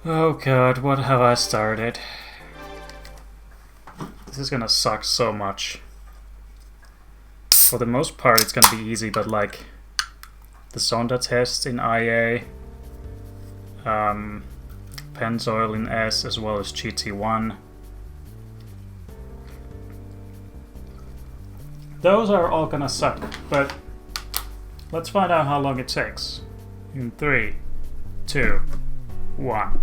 Oh god, what have I started? This is gonna suck so much. For the most part it's gonna be easy, but like the Sonda test in IA, Pennzoil in S, as well as GT1. Those are all gonna suck, but let's find out how long it takes. In 3, 2, 1.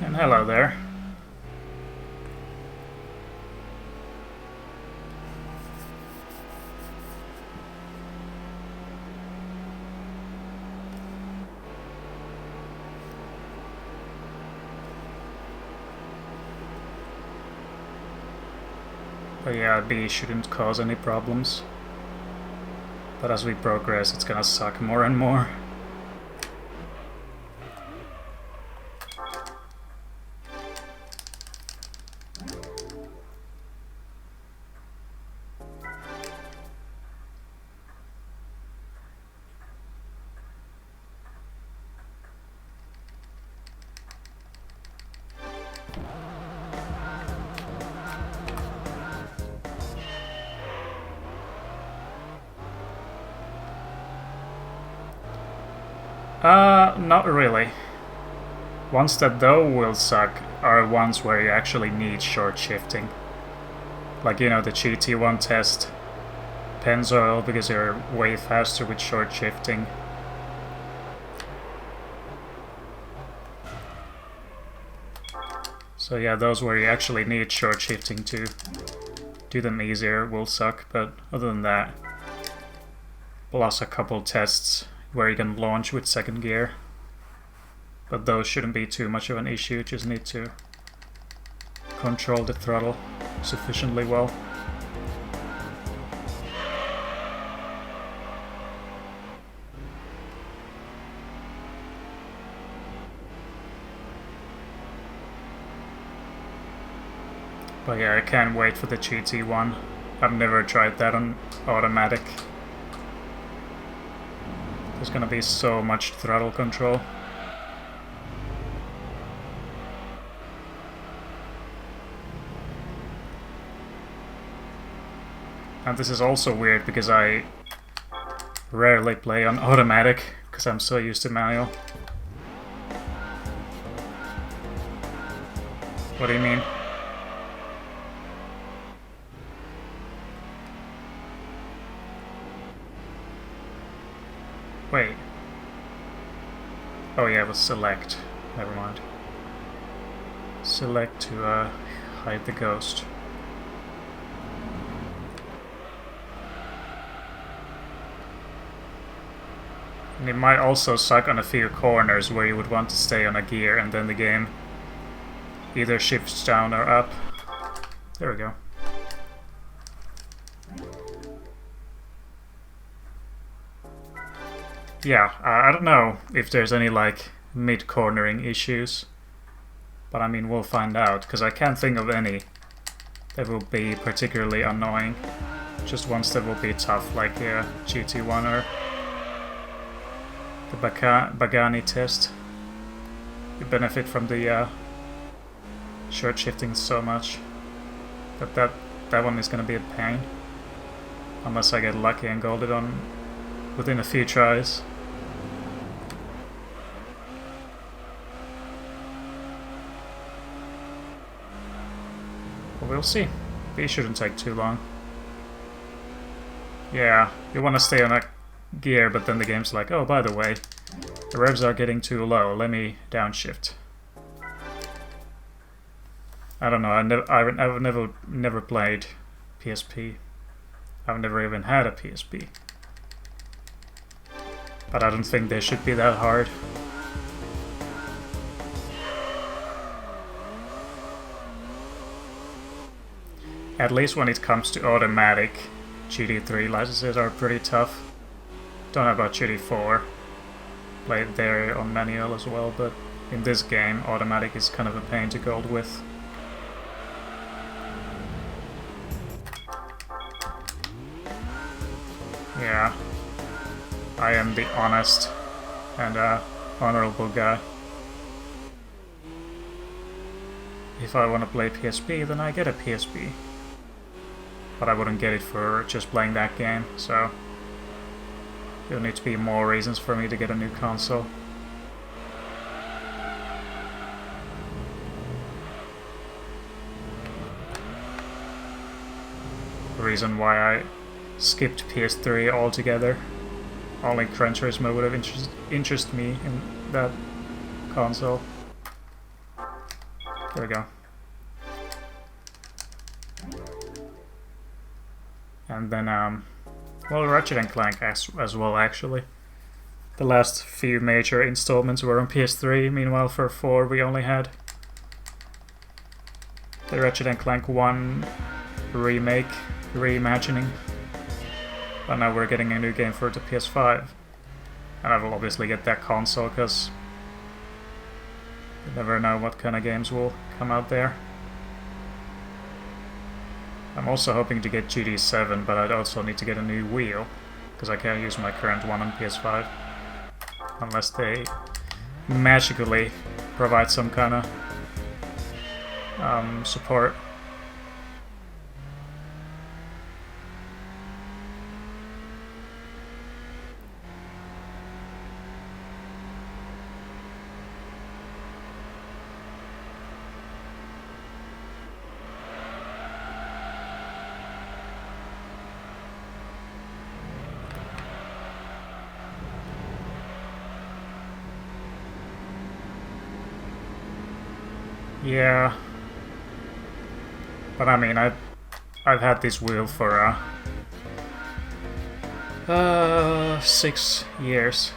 And hello there. But yeah, B shouldn't cause any problems. But as we progress, it's gonna suck more and more. Not really. Ones that though will suck are ones where you actually need short shifting. Like, you know, the GT1 test, Pennzoil, because you're way faster with short shifting. So yeah, those where you actually need short shifting to do them easier will suck, but other than that, plus a couple tests where you can launch with second gear. But those shouldn't be too much of an issue, just need to control the throttle sufficiently well. But yeah, I can't wait for the GT1. I've never tried that on automatic. There's gonna be so much throttle control. And this is also weird because I rarely play on automatic because I'm so used to manual. What do you mean? Wait. Oh yeah, it was select. Never mind. Select to hide the ghost. And it might also suck on a few corners where you would want to stay on a gear and then the game either shifts down or up. There we go. Yeah, I don't know if there's any like mid-cornering issues, but I mean we'll find out, because I can't think of any that will be particularly annoying. Just ones that will be tough, like GT1 or the Bagani test. You benefit from the short shifting so much, but that one is gonna be a pain, unless I get lucky and gold it on within a few tries. But we'll see. These shouldn't take too long. Yeah, you want to stay on a gear, but then the game's like, oh, by the way, the revs are getting too low, let me downshift. I don't know, I've never played PSP. I've never even had a PSP. But I don't think they should be that hard. At least when it comes to automatic, GT3 licenses are pretty tough. Don't know about GT4. Played there on manual as well, but in this game, automatic is kind of a pain to gold with. Yeah, I am the honest and honorable guy. If I want to play PSP, then I get a PSP. But I wouldn't get it for just playing that game, so there'll need to be more reasons for me to get a new console. The reason why I skipped PS3 altogether. Only Gran Turismo would have interested me in that console. There we go. And then, well, Ratchet & Clank as well, actually. The last few major installments were on PS3, meanwhile for 4 we only had the Ratchet & Clank 1 remake, reimagining. But now we're getting a new game for the PS5. And I will obviously get that console, because you never know what kind of games will come out there. I'm also hoping to get GT7, but I'd also need to get a new wheel, because I can't use my current one on PS5. Unless they magically provide some kind of support. Yeah, but I mean, I've had this wheel for 6 years,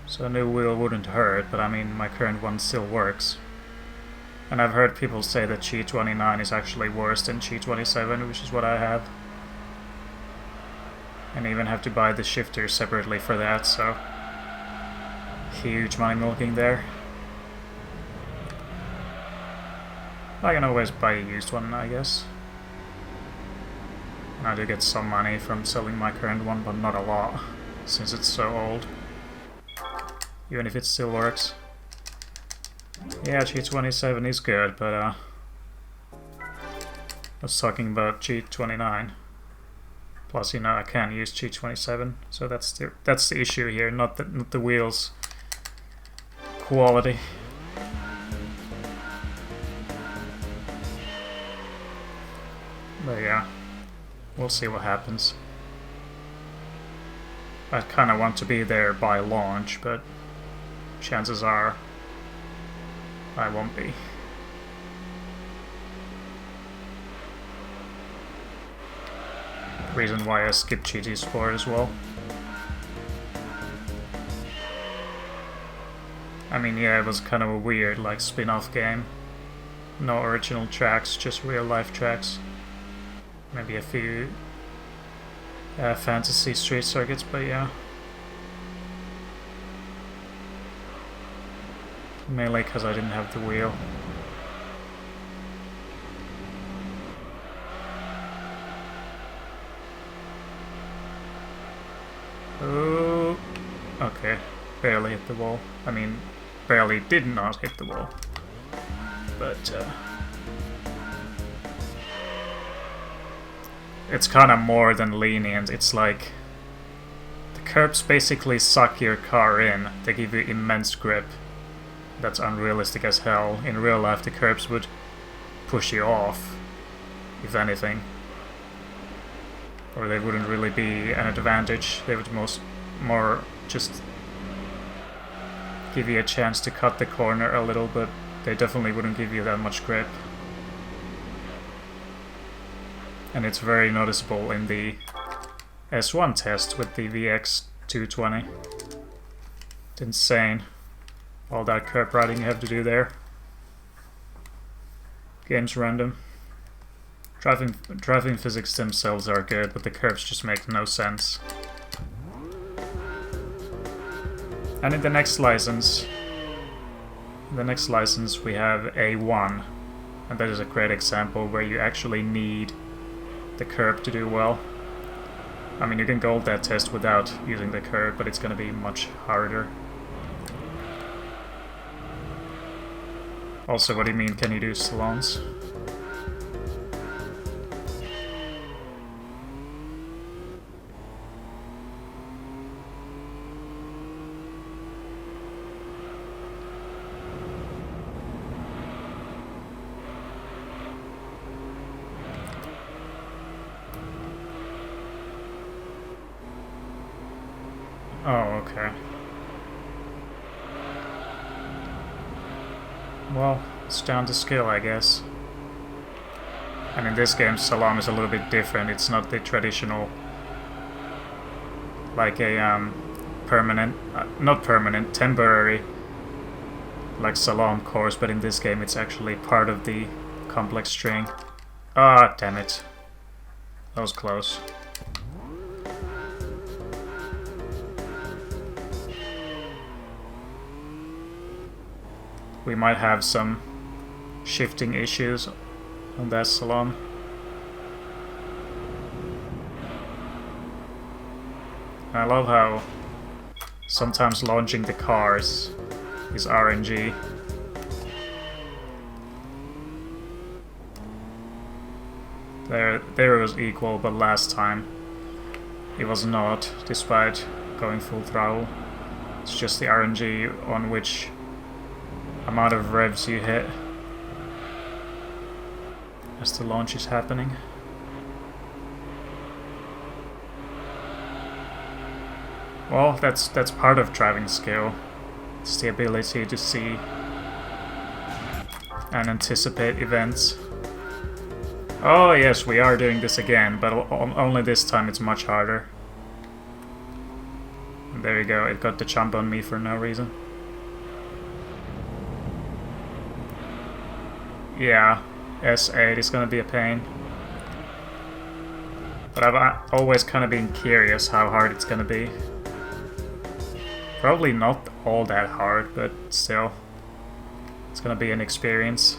so a new wheel wouldn't hurt. But I mean, my current one still works, and I've heard people say that G29 is actually worse than G27, which is what I have, and even have to buy the shifter separately for that. So huge money milking there. I can always buy a used one, I guess. And I do get some money from selling my current one, but not a lot, since it's so old. Even if it still works. Yeah, G27 is good, but I was talking about G29. Plus, you know, I can use G27, so that's the issue here, not the wheels quality. But yeah, we'll see what happens. I kind of want to be there by launch, but chances are I won't be. Reason why I skipped GT Sport as well. I mean, yeah, it was kind of a weird, like, spin-off game. No original tracks, just real-life tracks. Maybe a few fantasy street circuits, but yeah. Mainly because I didn't have the wheel. Oh, okay. Barely hit the wall. I mean, barely did not hit the wall. But, it's kind of more than lenient. It's like the curbs basically suck your car in. They give you immense grip. That's unrealistic as hell. In real life, the curbs would push you off, if anything. Or they wouldn't really be an advantage. They would more just give you a chance to cut the corner a little, but they definitely wouldn't give you that much grip. And it's very noticeable in the S1 test with the VX220. It's insane. All that curb riding you have to do there. Game's random. Driving physics themselves are good, but the curves just make no sense. And in the next license we have A1. And that is a great example where you actually need the curb to do well. I mean, you can gold that test without using the curve, but it's gonna be much harder. Also, what do you mean, can you do salons? Oh, okay. Well, it's down to skill, I guess. And in this game, Salon is a little bit different. It's not the traditional, like a permanent, not permanent, temporary, like Salon course, but in this game it's actually part of the complex string. Ah, damn it. That was close. We might have some shifting issues on that Salon. I love how sometimes launching the cars is RNG. There it was equal, but last time it was not, despite going full throttle. It's just the RNG on which amount of revs you hit as the launch is happening. Well, that's part of driving skill. It's the ability to see and anticipate events. Oh yes, we are doing this again, but only this time it's much harder. And there you go, it got the jump on me for no reason. Yeah, S8 is gonna be a pain. But I've always kind of been curious how hard it's gonna be. Probably not all that hard, but still, it's gonna be an experience.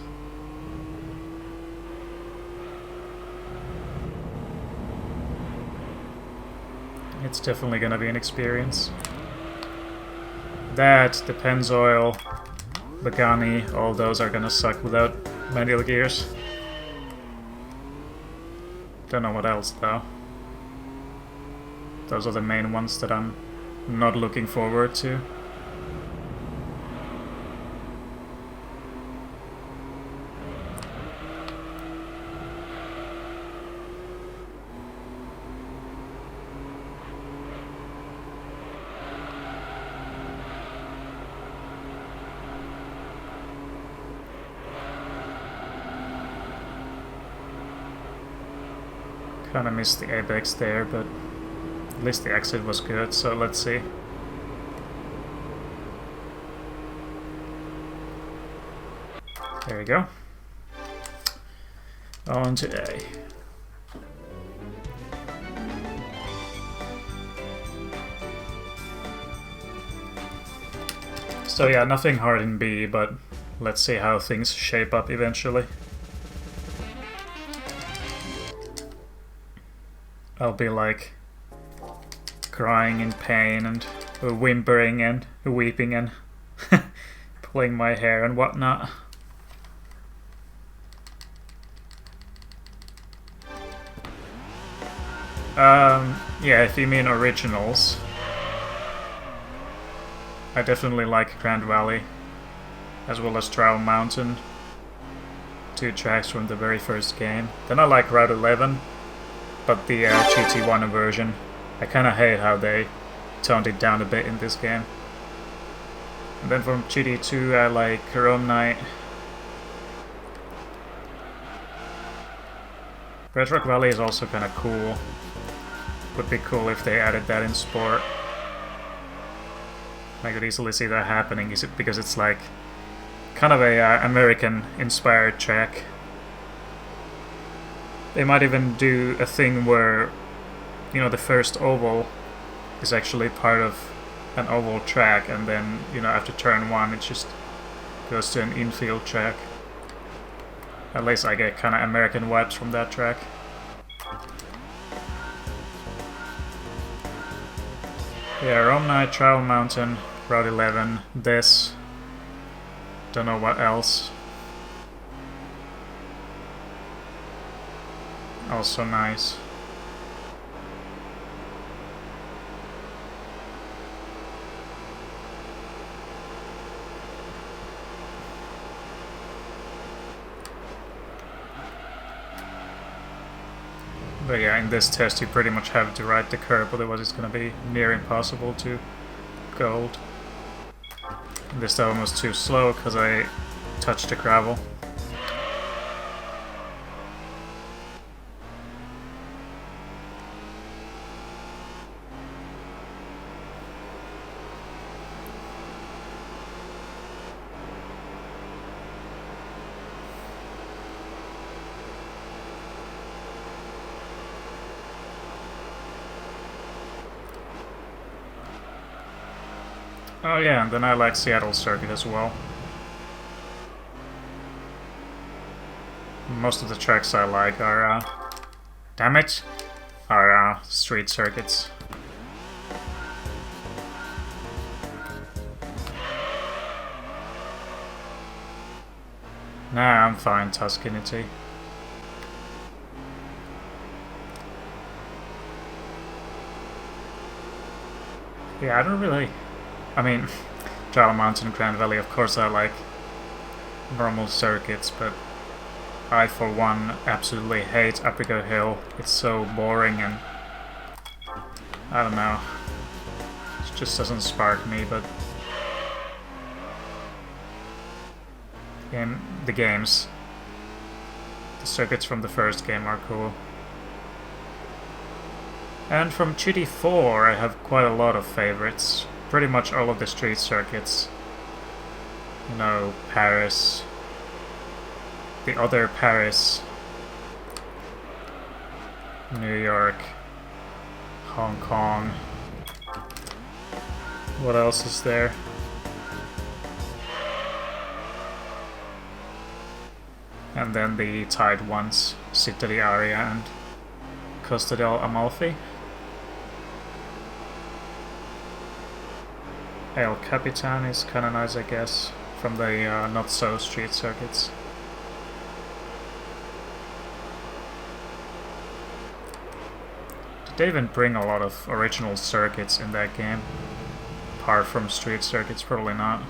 It's definitely gonna be an experience. That, the Pennzoil, Pagani, all those are gonna suck without manual gears. Don't know what else though. Those are the main ones that I'm not looking forward to. Kinda missed the apex there, but at least the exit was good, so let's see. There we go. On to A. So yeah, nothing hard in B, but let's see how things shape up eventually. I'll be like crying in pain and whimpering and weeping and pulling my hair and whatnot. Yeah, if you mean originals, I definitely like Grand Valley, as well as Trial Mountain, 2 tracks from the very first game. Then I like Route 11, but the GT1 version, I kinda hate how they toned it down a bit in this game. And then from GT2 I like Rome Night. Red Rock Valley is also kinda cool. Would be cool if they added that in Sport. I could easily see that happening, is it because it's like kind of a American-inspired track. They might even do a thing where, you know, the first oval is actually part of an oval track, and then, you know, after turn 1 it just goes to an infield track. At least I get kind of American vibes from that track. Yeah, Rome Knight, Trial Mountain, Route 11, this. Don't know what else. Also nice. But yeah, in this test you pretty much have to ride the curb, otherwise it's gonna be near impossible to gold. This time was too slow because I touched the gravel. Oh yeah, and then I like Seattle Circuit as well. Most of the tracks I like are, damn it, are street circuits. Nah, I'm fine, Tuscanity. Yeah, I don't really... I mean, Trial Mountain, Grand Valley, of course I like normal circuits, but I, for one, absolutely hate Apico Hill. It's so boring and... I don't know. It just doesn't spark me, but... The games. The circuits from the first game are cool. And from GT4 I have quite a lot of favorites. Pretty much all of the street circuits. You know, Paris, the other Paris, New York, Hong Kong. What else is there? And then the tied ones, Città d'Aria and Costa del Amalfi. El Capitan is kinda nice, I guess, from the not-so street circuits. Did they even bring a lot of original circuits in that game? Apart from street circuits, probably not.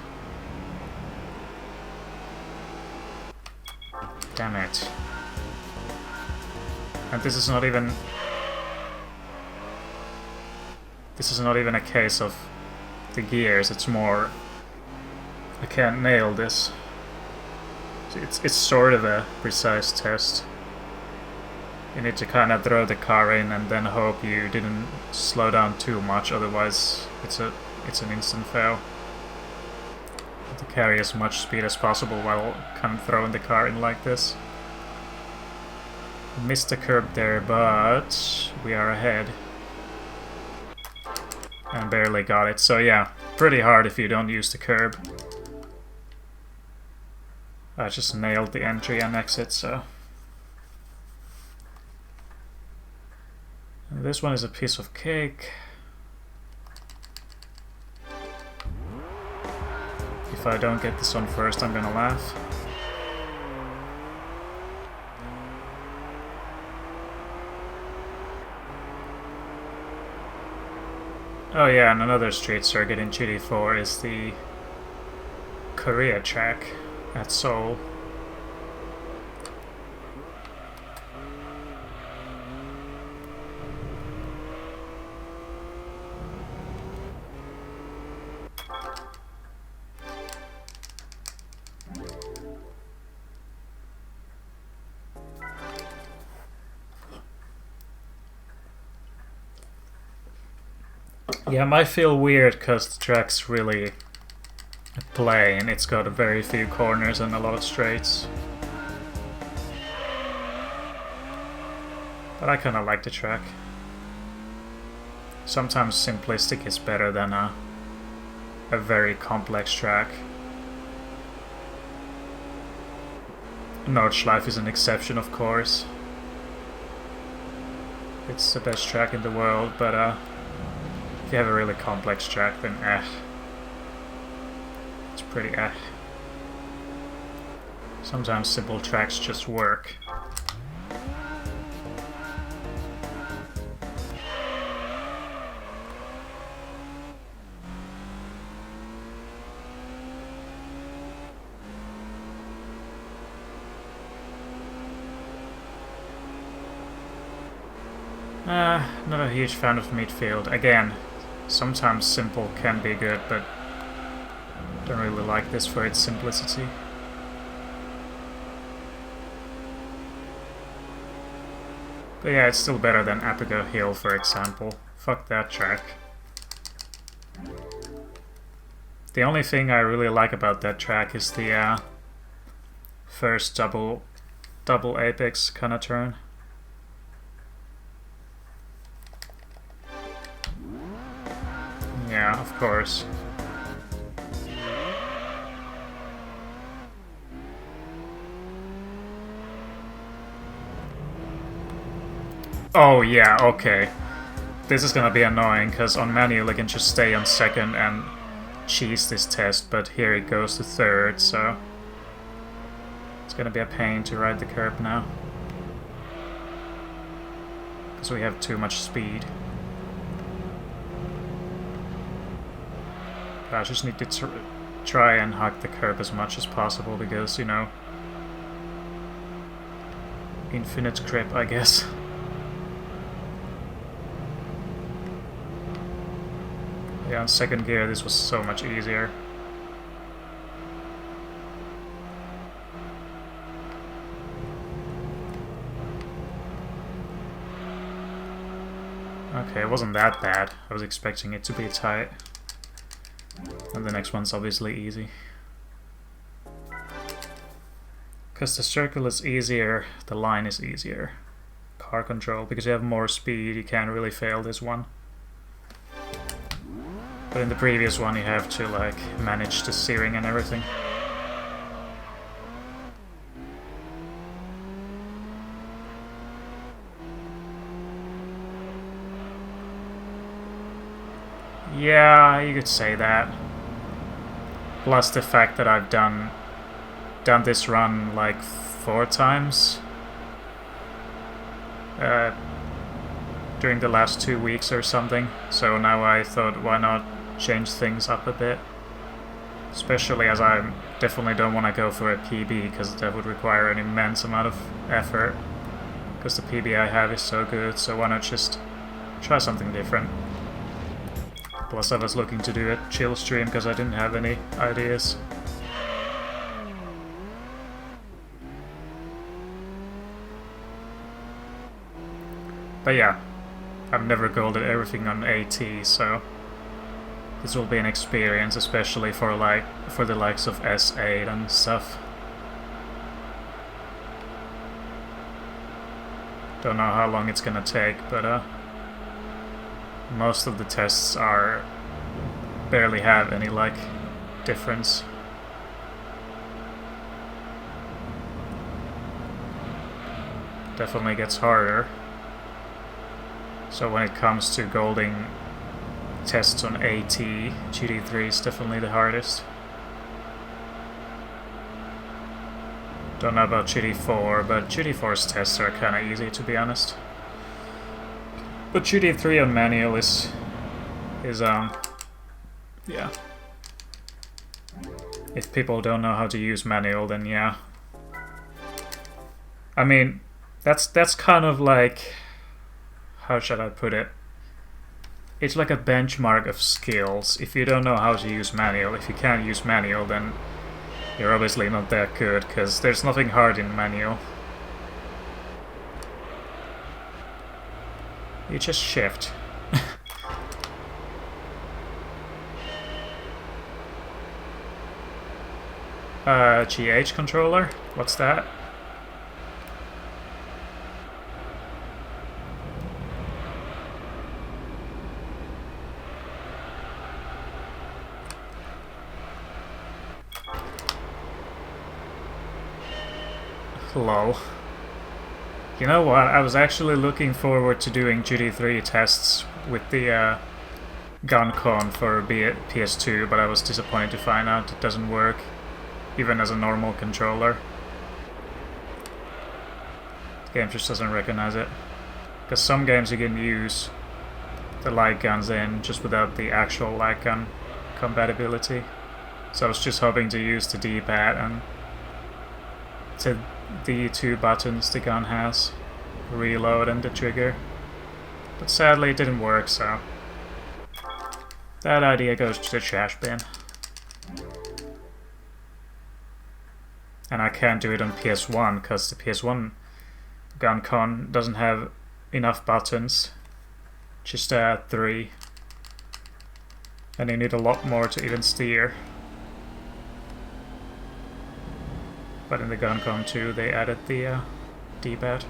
Damn it. And this is not even... This is not even a case of the gears, it's more... I can't nail this. It's sort of a precise test. You need to kind of throw the car in and then hope you didn't slow down too much, otherwise it's an instant fail. You have to carry as much speed as possible while kind of throwing the car in like this. Missed the curb there, but we are ahead. And barely got it, so yeah, pretty hard if you don't use the curb. I just nailed the entry and exit, so... And this one is a piece of cake. If I don't get this one first, I'm gonna laugh. Oh yeah, and another street circuit in GT4 is the Korea track at Seoul. Yeah, it might feel weird because the track's really plain. It's got very few corners and a lot of straights. But I kinda like the track. Sometimes simplistic is better than a very complex track. Nordschleife is an exception, of course. It's the best track in the world, but If you have a really complex track, then it's pretty Sometimes simple tracks just work. Not a huge fan of midfield. Again, sometimes simple can be good, but don't really like this for its simplicity. But yeah, it's still better than Apigo Hill, for example. Fuck that track. The only thing I really like about that track is the first double apex kind of turn. Yeah, of course. Oh yeah, okay. This is gonna be annoying, because on manual I can just stay on second and cheese this test, but here it goes to third, so it's gonna be a pain to ride the curb now. Because we have too much speed. I just need to try and hug the curb as much as possible because, you know, infinite grip, I guess. Yeah, on second gear this was so much easier. Okay, it wasn't that bad. I was expecting it to be tight. And the next one's obviously easy. Because the circle is easier, the line is easier. Car control, because you have more speed, you can't really fail this one. But in the previous one you have to like manage the steering and everything. Yeah, you could say that. Plus the fact that I've done this run like 4 times during the last 2 weeks or something. So now I thought, why not change things up a bit? Especially as I definitely don't want to go for a PB, because that would require an immense amount of effort. Because the PB I have is so good, so why not just try something different? Plus I was looking to do a chill stream because I didn't have any ideas. But yeah, I've never golded everything on AT, so this will be an experience, especially for the likes of S8 and stuff. Don't know how long it's gonna take, but most of the tests barely have any like difference. Definitely gets harder. So when it comes to golding tests on AT, GT3 is definitely the hardest. Don't know about GT4, but GT4's tests are kinda easy, to be honest. But GT3 on manual is yeah. If people don't know how to use manual, then yeah. I mean, that's kind of like, how should I put it? It's like a benchmark of skills. If you don't know how to use manual, if you can't use manual, then you're obviously not that good, because there's nothing hard in manual. You just shift. GH controller? What's that? Lol. You know what, I was actually looking forward to doing GT3 tests with the GunCon for PS2, but I was disappointed to find out it doesn't work, even as a normal controller. The game just doesn't recognize it. Because some games you can use the light guns in just without the actual light gun compatibility. So I was just hoping to use the D-pad and the two buttons the gun has, reload and the trigger. But sadly it didn't work, so that idea goes to the trash bin. And I can't do it on PS1 because the PS1 GunCon doesn't have enough buttons, just 3. And you need a lot more to even steer. But in the GunCon 2 they added the D-pad.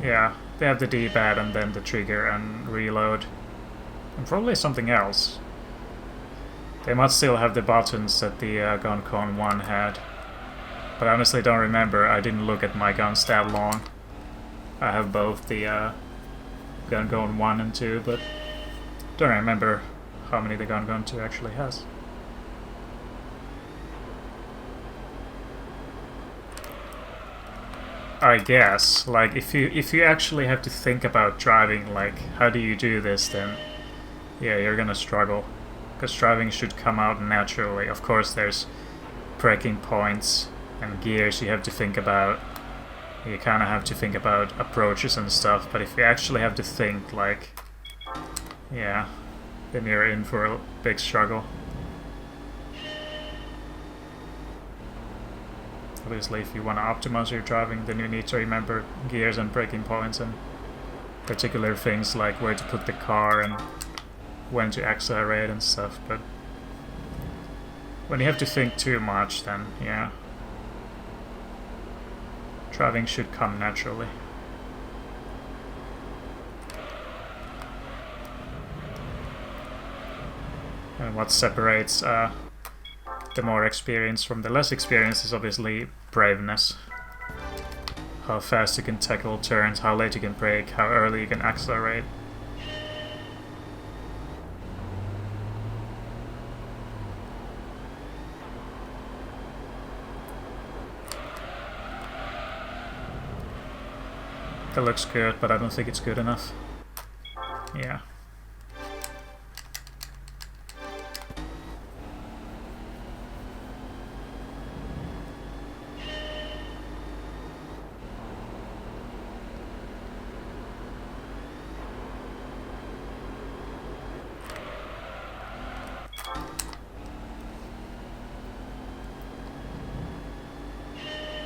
Yeah, they have the D-pad and then the trigger and reload. And probably something else. They must still have the buttons that the GunCon 1 had. But I honestly don't remember, I didn't look at my guns that long. I have both the GunCon 1 and 2, but don't remember how many the GunCon 2 actually has. I guess, like, if you actually have to think about driving, like, how do you do this, then yeah, you're gonna struggle. Because driving should come out naturally. Of course, there's braking points and gears you have to think about. You kind of have to think about approaches and stuff, but if you actually have to think, like, yeah, then you're in for a big struggle. Obviously, if you want to optimize your driving, then you need to remember gears and braking points and particular things like where to put the car and when to accelerate and stuff, but when you have to think too much, then yeah, driving should come naturally. And what separates the more experience from the less experience is obviously braveness. How fast you can tackle turns, how late you can brake, how early you can accelerate. That looks good, but I don't think it's good enough. Yeah.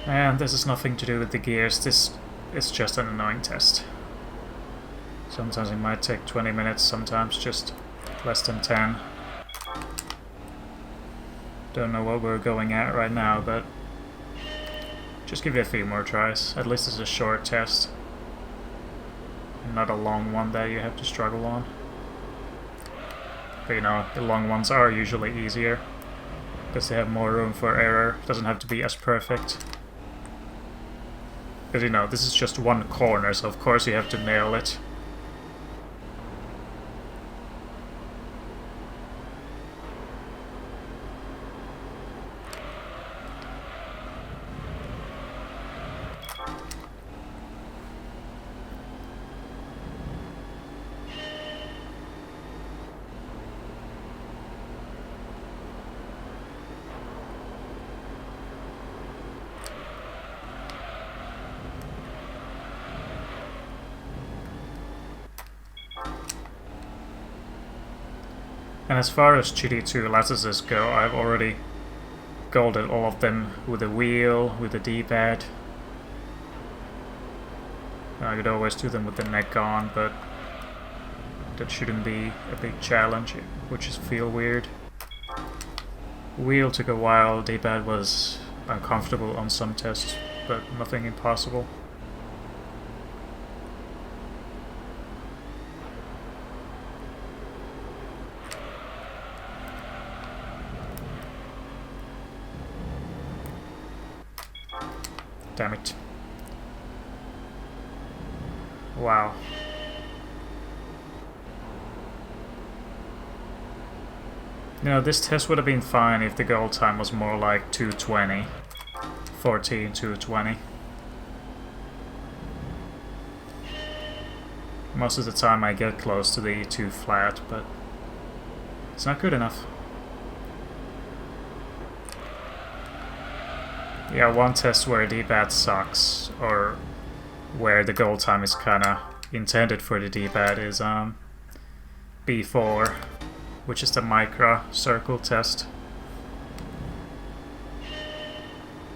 And this has nothing to do with the gears, this is just an annoying test. Sometimes it might take 20 minutes, sometimes just less than 10. Don't know what we're going at right now, but just give it a few more tries. At least it's a short test, not a long one that you have to struggle on. But you know, the long ones are usually easier, because they have more room for error. It doesn't have to be as perfect. Because you know, this is just one corner, so of course you have to nail it. And as far as GT2 licenses go, I've already golded all of them with the wheel, with the D-pad. I could always do them with the neck on, but that shouldn't be a big challenge. It would just feel weird. Wheel took a while, D-pad was uncomfortable on some tests, but nothing impossible. Damn it. Wow. You know, this test would have been fine if the goal time was more like 2:20. 14:2:20. Most of the time I get close to the 2 flat, but it's not good enough. Yeah, one test where D-pad sucks, or where the goal time is kinda intended for the D-pad is B4, which is the micro circle test.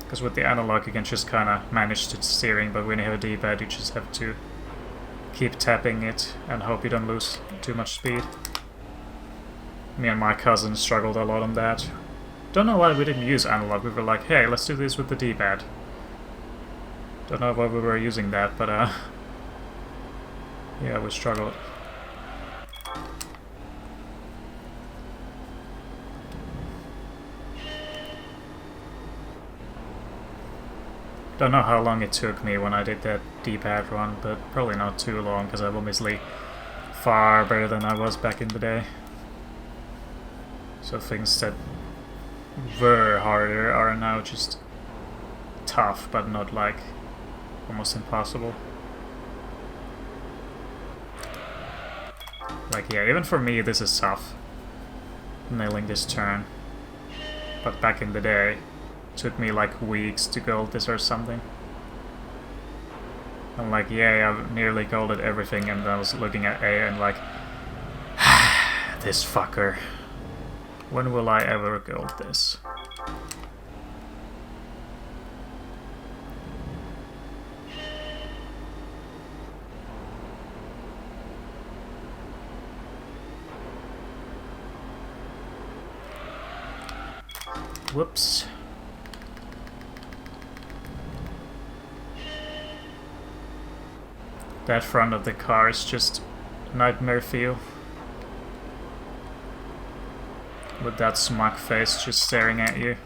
Because with the analog you can just kinda manage the steering, but when you have a D-pad you just have to keep tapping it and hope you don't lose too much speed. Me and my cousin struggled a lot on that. Don't know why we didn't use analog. We were like, hey, let's do this with the D-pad. Don't know why we were using that, but yeah, we struggled. Don't know how long it took me when I did that D-pad run, but probably not too long, because I'm obviously far better than I was back in the day. So things that were harder are now just tough, but not like almost impossible. Like, yeah, even for me this is tough, nailing this turn. But back in the day, it took me like weeks to gold this or something. I'm like, yeah, I've nearly golded everything, and I was looking at A and like, this fucker. When will I ever gold this? Whoops. That front of the car is just nightmare feel. With that smug face just staring at you.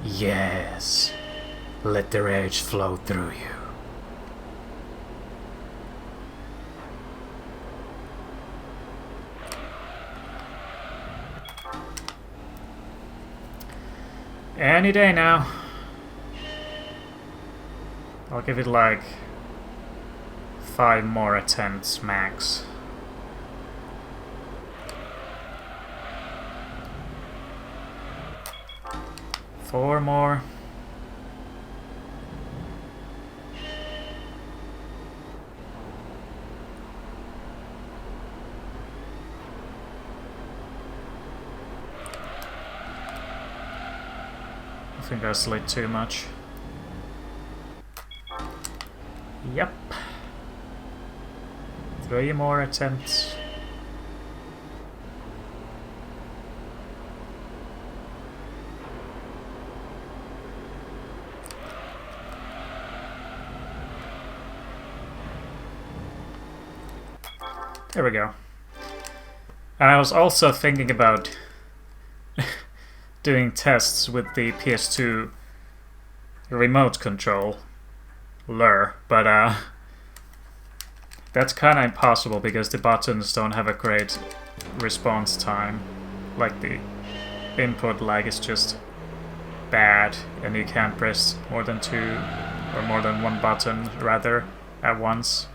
Yes, let the rage flow through you. Any day now. I'll give it like 5 more attempts max. Four more. I think I slid too much. Yep. 3 more attempts. There we go. And I was also thinking about doing tests with the PS2 remote control lure, but that's kinda impossible because the buttons don't have a great response time. Like, the input lag is just bad, and you can't press more than 2 or more than 1 button rather at once.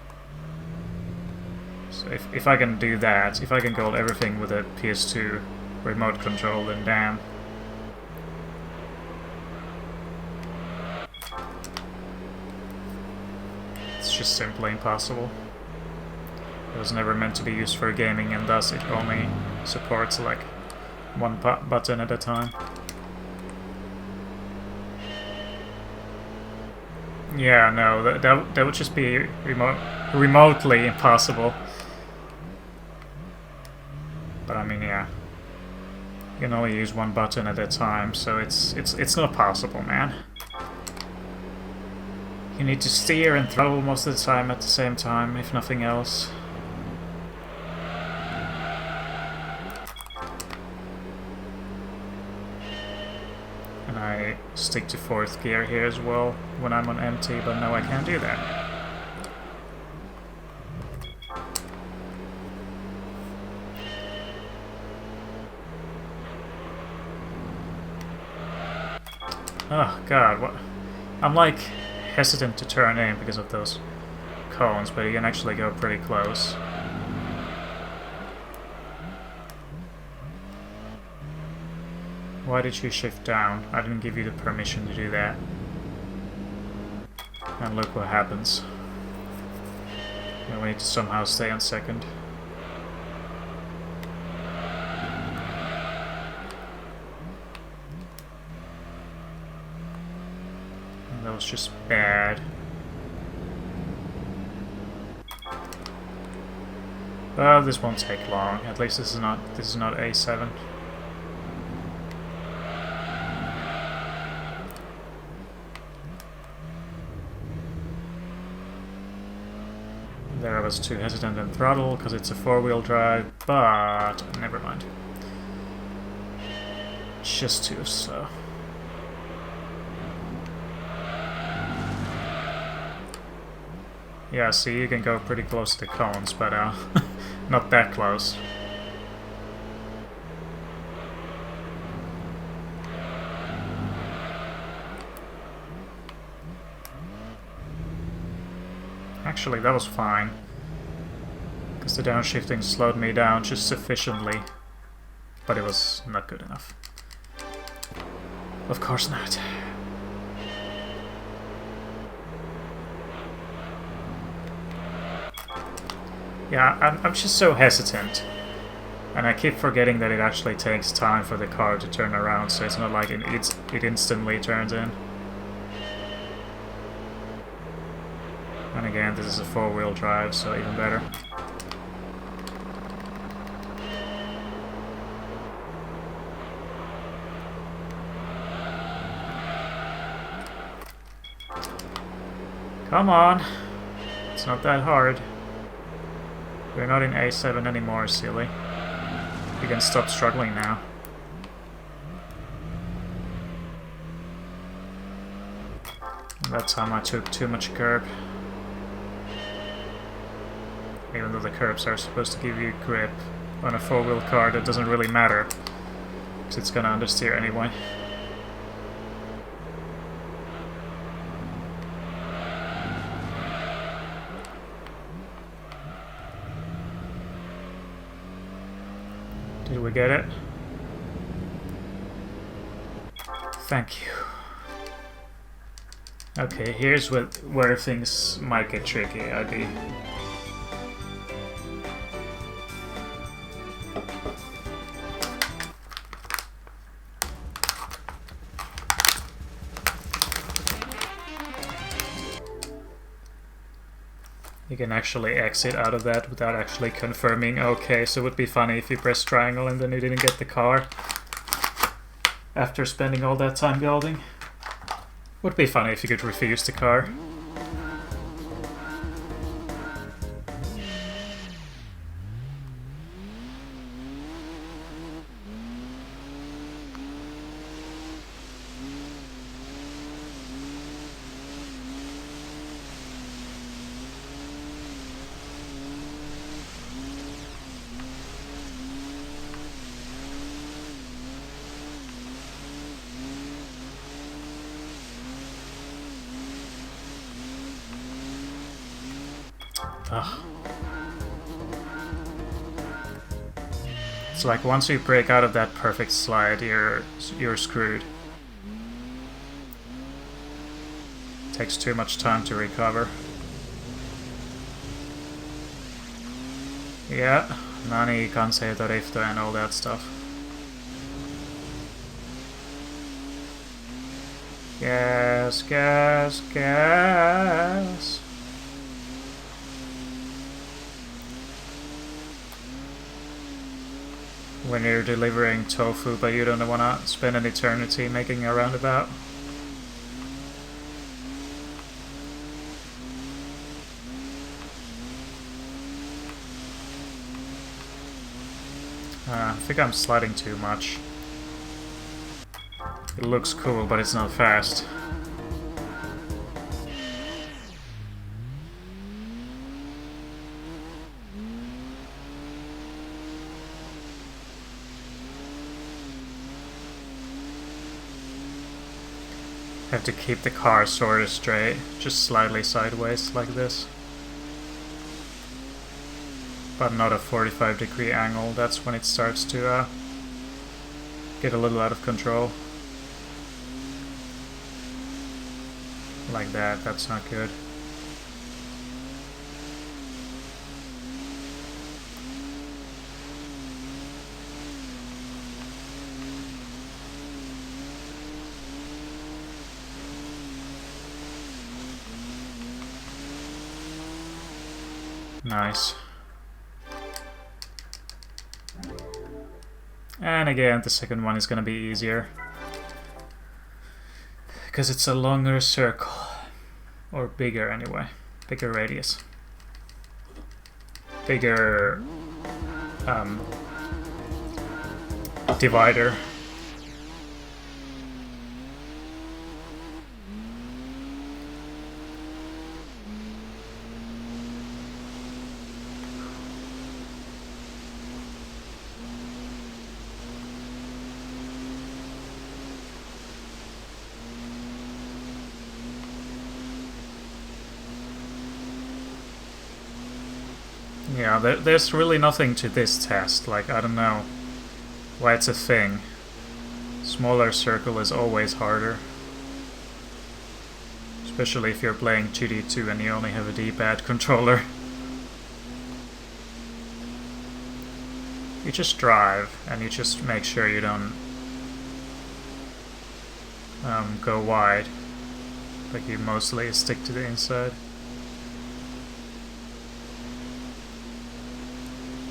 So if I can do that, if I can gold everything with a PS2 remote control, then damn. It's just simply impossible. It was never meant to be used for gaming, and thus it only supports like 1 button at a time. Yeah, no, that would just be remotely impossible. But I mean, yeah, you can only use 1 button at a time, so it's not possible, man. You need to steer and throw most of the time at the same time, if nothing else. And I actually stick to 4th gear here as well when I'm on empty, but no, I can't do that. Oh god, what? I'm like hesitant to turn in because of those cones, but you can actually go pretty close. Why did you shift down? I didn't give you the permission to do that. And look what happens. Yeah, we need to somehow stay on 2nd. And that was just bad. Well, this won't take long. At least this is not A7. There I was too hesitant in throttle because it's a 4-wheel drive, but never mind. Just too slow. Yeah, see, you can go pretty close to the cones, but not that close. Actually, that was fine, because the downshifting slowed me down just sufficiently, but it was not good enough. Of course not. Yeah, I'm just so hesitant, and I keep forgetting that it actually takes time for the car to turn around, so it's not like it instantly turns in. And again, this is a 4-wheel drive, so even better. Come on! It's not that hard. We're not in A7 anymore, silly. You can stop struggling now. That time I took too much curb. Even though the curbs are supposed to give you grip on a 4-wheel car, that doesn't really matter, because it's gonna understeer anyway. Did we get it? Thank you. Okay, here's where things might get tricky, ID. You can actually exit out of that without actually confirming. Okay, so it would be funny if you press triangle and then you didn't get the car after spending all that time building. Would be funny if you could refuse the car. Ugh. It's like once you break out of that perfect slide, you're screwed. It takes too much time to recover. Yeah, Nani kanse torifto and all that stuff. Gas, gas, gas. When you're delivering tofu but you don't want to spend an eternity making a roundabout. I think I'm sliding too much. It looks cool, but it's not fast. Have to keep the car sort of straight, just slightly sideways like this. But not a 45-degree angle, that's when it starts to get a little out of control. Like that, that's not good. Nice. And again, the second one is gonna be easier. Because it's a longer circle. Or bigger anyway. Bigger radius. Bigger divider. Yeah, there's really nothing to this test, like, I don't know why it's a thing. Smaller circle is always harder. Especially if you're playing GT2 and you only have a D-pad controller. You just drive, and you just make sure you don't go wide. Like, you mostly stick to the inside.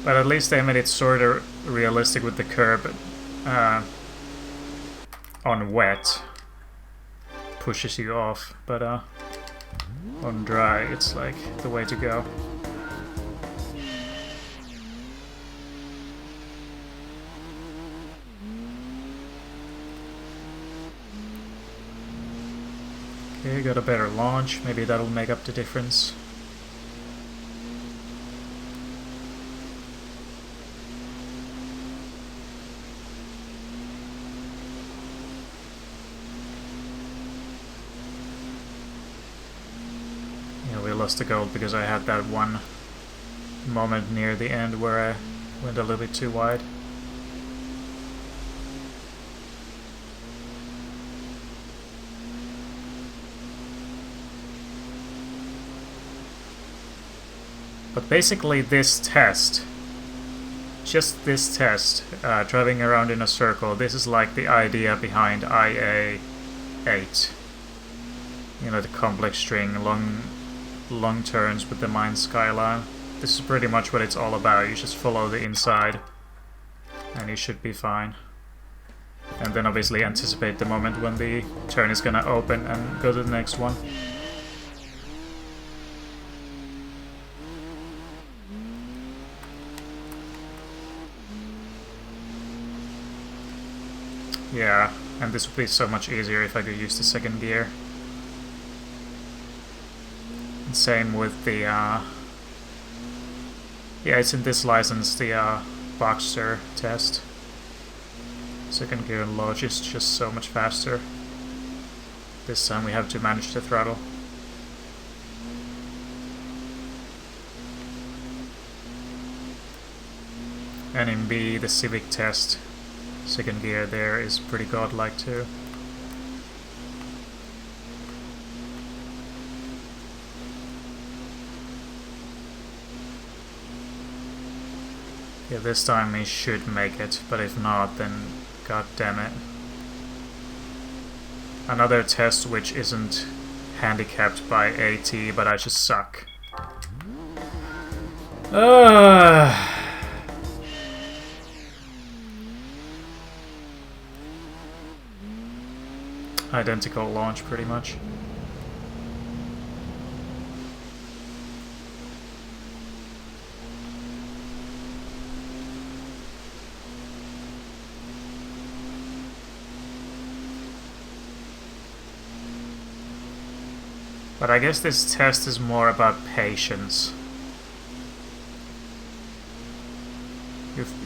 But at least they made it sort of realistic with the curb on wet. Pushes you off, but on dry it's like the way to go. Okay, got a better launch, maybe that'll make up the difference. Lost the gold because I had that one moment near the end where I went a little bit too wide. But basically this test, just this test, driving around in a circle, this is like the idea behind IA8. You know, the complex string, long turns with the mine skyline. This is pretty much what it's all about. You just follow the inside and you should be fine. And then obviously anticipate the moment when the turn is gonna open and go to the next one. Yeah, and this would be so much easier if I could use the second gear. Same with the, yeah, it's in this license, the Boxster test. Second gear and launch is just so much faster. This time we have to manage the throttle. And in B, the Civic test, second gear there is pretty godlike too. Yeah, this time he should make it, but if not, then god damn it. Another test which isn't handicapped by AT, but I just suck. Identical launch, pretty much. But I guess this test is more about patience.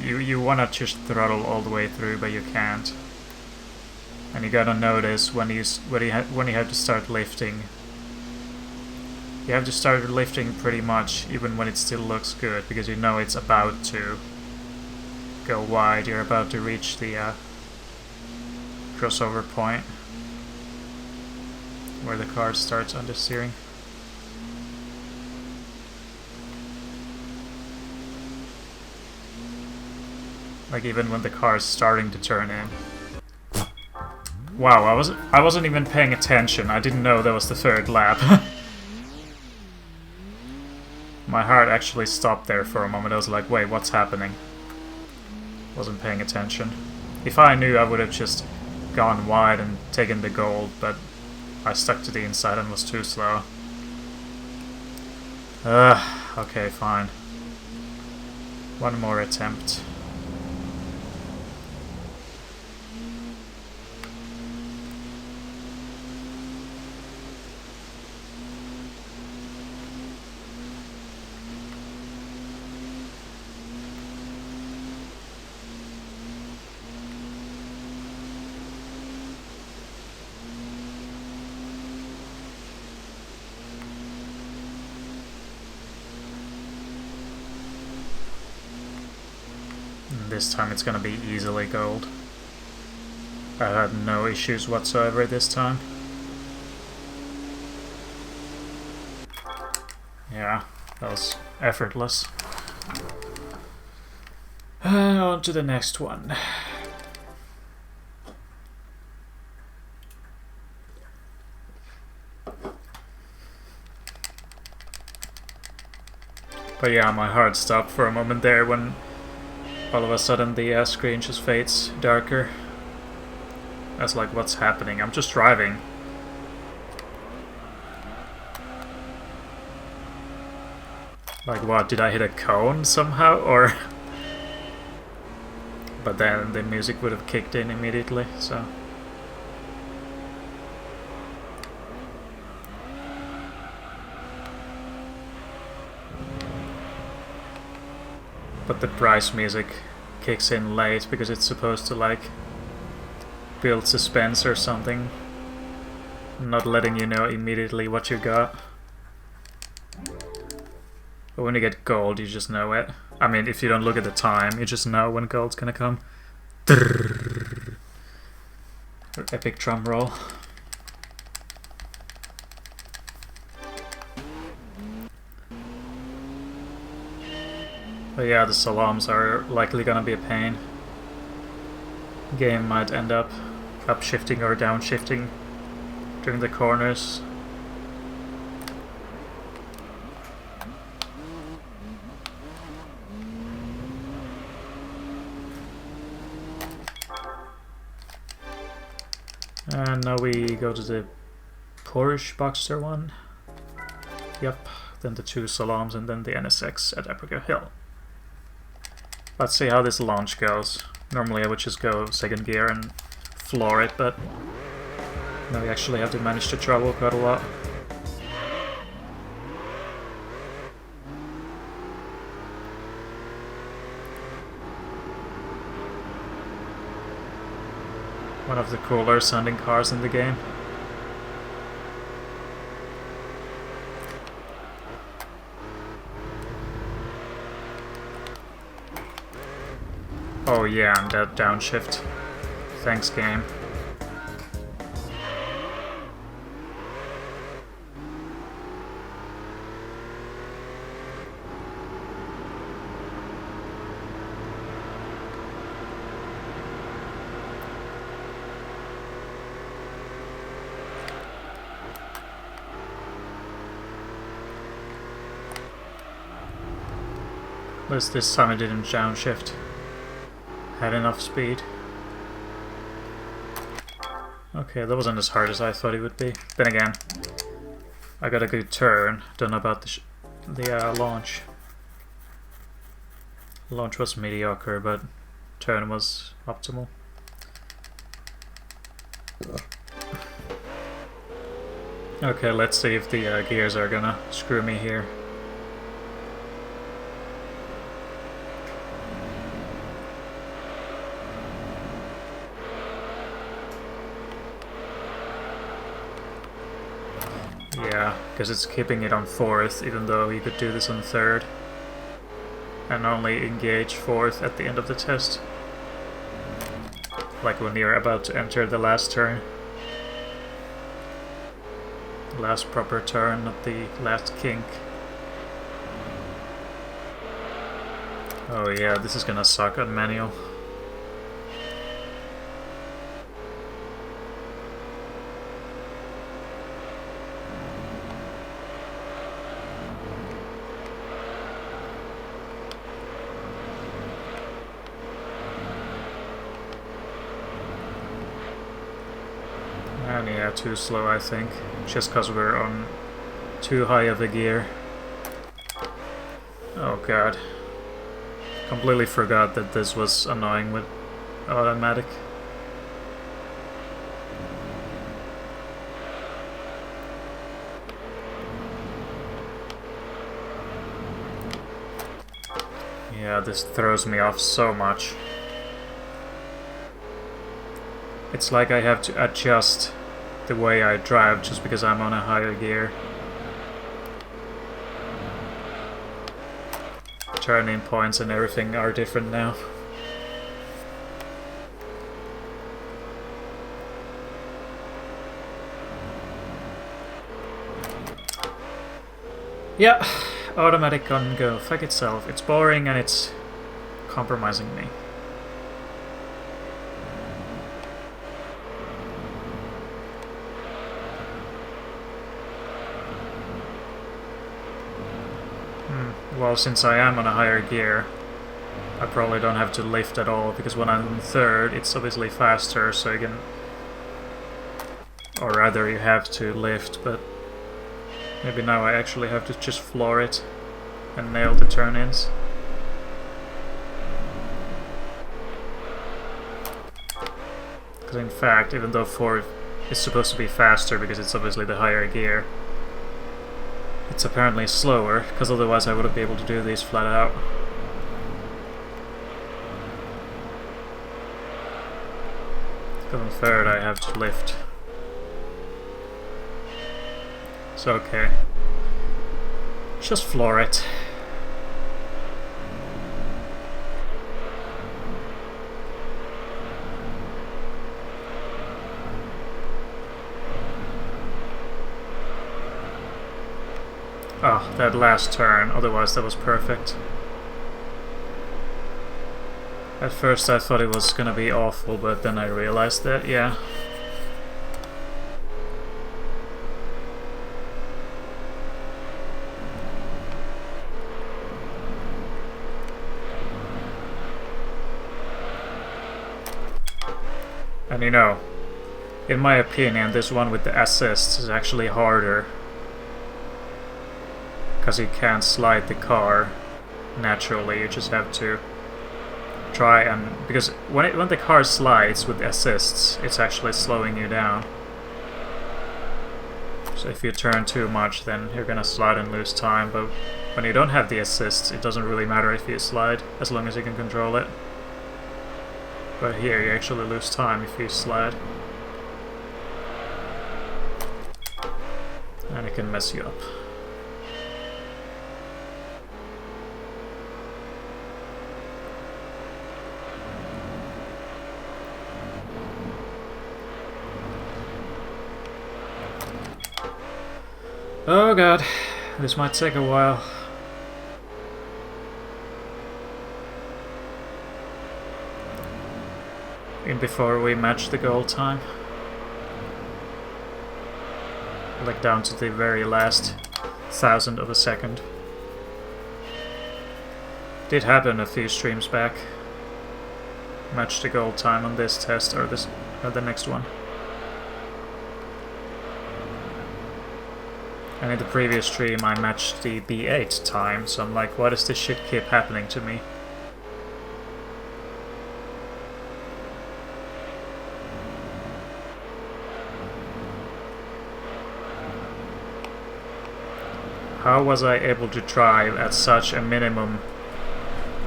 You wanna just throttle all the way through, but you can't. And you gotta notice when you have to start lifting. You have to start lifting pretty much even when it still looks good, because you know it's about to go wide. You're about to reach the crossover point where the car starts understeering. Like even when the car is starting to turn in. Wow, I wasn't even paying attention. I didn't know that was the third lap. My heart actually stopped there for a moment. I was like, wait, what's happening? Wasn't paying attention. If I knew, I would have just gone wide and taken the gold, but I stuck to the inside and was too slow. Okay, fine. One more attempt. This time it's gonna be easily gold. I had no issues whatsoever this time. Yeah, that was effortless. On to the next one. But yeah, my heart stopped for a moment there when all of a sudden the screen just fades darker. That's like, what's happening? I'm just driving. Like what, did I hit a cone somehow, or... But then the music would have kicked in immediately, so... But the price music kicks in late because it's supposed to like build suspense or something, not letting you know immediately what you got. But when you get gold, you just know it. I mean, if you don't look at the time, you just know when gold's gonna come. Epic drum roll. But yeah, the salams are likely gonna be a pain. Game might end up upshifting or downshifting during the corners. And now we go to the Porsche Boxster one. Yep, then the two salams and then the NSX at Africa Hill. Let's see how this launch goes. Normally I would just go second gear and floor it, but now we actually have to manage to travel quite a lot. One of the cooler sounding cars in the game. Oh yeah, and that downshift. Thanks, game. At least this time I didn't downshift. Had enough speed. Okay, that wasn't as hard as I thought it would be. Then again, I got a good turn. Don't know about the launch. Launch was mediocre, but turn was optimal. Okay, let's see if the gears are gonna screw me here. Yeah, because it's keeping it on 4th, even though you could do this on 3rd. And only engage 4th at the end of the test. Like when you're about to enter the last turn. The last proper turn, not the last kink. Oh yeah, this is gonna suck on manual. And yeah, too slow I think, just because we're on too high of a gear. Oh god. Completely forgot that this was annoying with automatic. Yeah, this throws me off so much. It's like I have to adjust the way I drive just because I'm on a higher gear. Turning points and everything are different now. Yeah, automatic gun go fuck itself. It's boring and it's compromising me. Well, since I am on a higher gear, I probably don't have to lift at all, because when I'm in 3rd, it's obviously faster, so you can... Or rather, you have to lift, but maybe now I actually have to just floor it and nail the turn-ins. Because in fact, even though 4th is supposed to be faster because it's obviously the higher gear, it's apparently slower, because otherwise I wouldn't be able to do these flat out. Because on 3rd I have to lift. It's okay. Just floor it. Oh, that last turn, otherwise that was perfect. At first I thought it was gonna be awful, but then I realized that, yeah. And you know, in my opinion, this one with the assists is actually harder. Because you can't slide the car naturally, you just have to try and... Because when the car slides with assists, it's actually slowing you down. So if you turn too much, then you're gonna slide and lose time, but when you don't have the assists, it doesn't really matter if you slide, as long as you can control it. But here, you actually lose time if you slide. And it can mess you up. Oh god, this might take a while. In before we match the goal time. Like down to the very last 1,000th of a second. Did happen a few streams back. Match the goal time on this test or the next one. And in the previous stream I matched the B8 time, so I'm like, why does this shit keep happening to me? How was I able to drive at such a minimum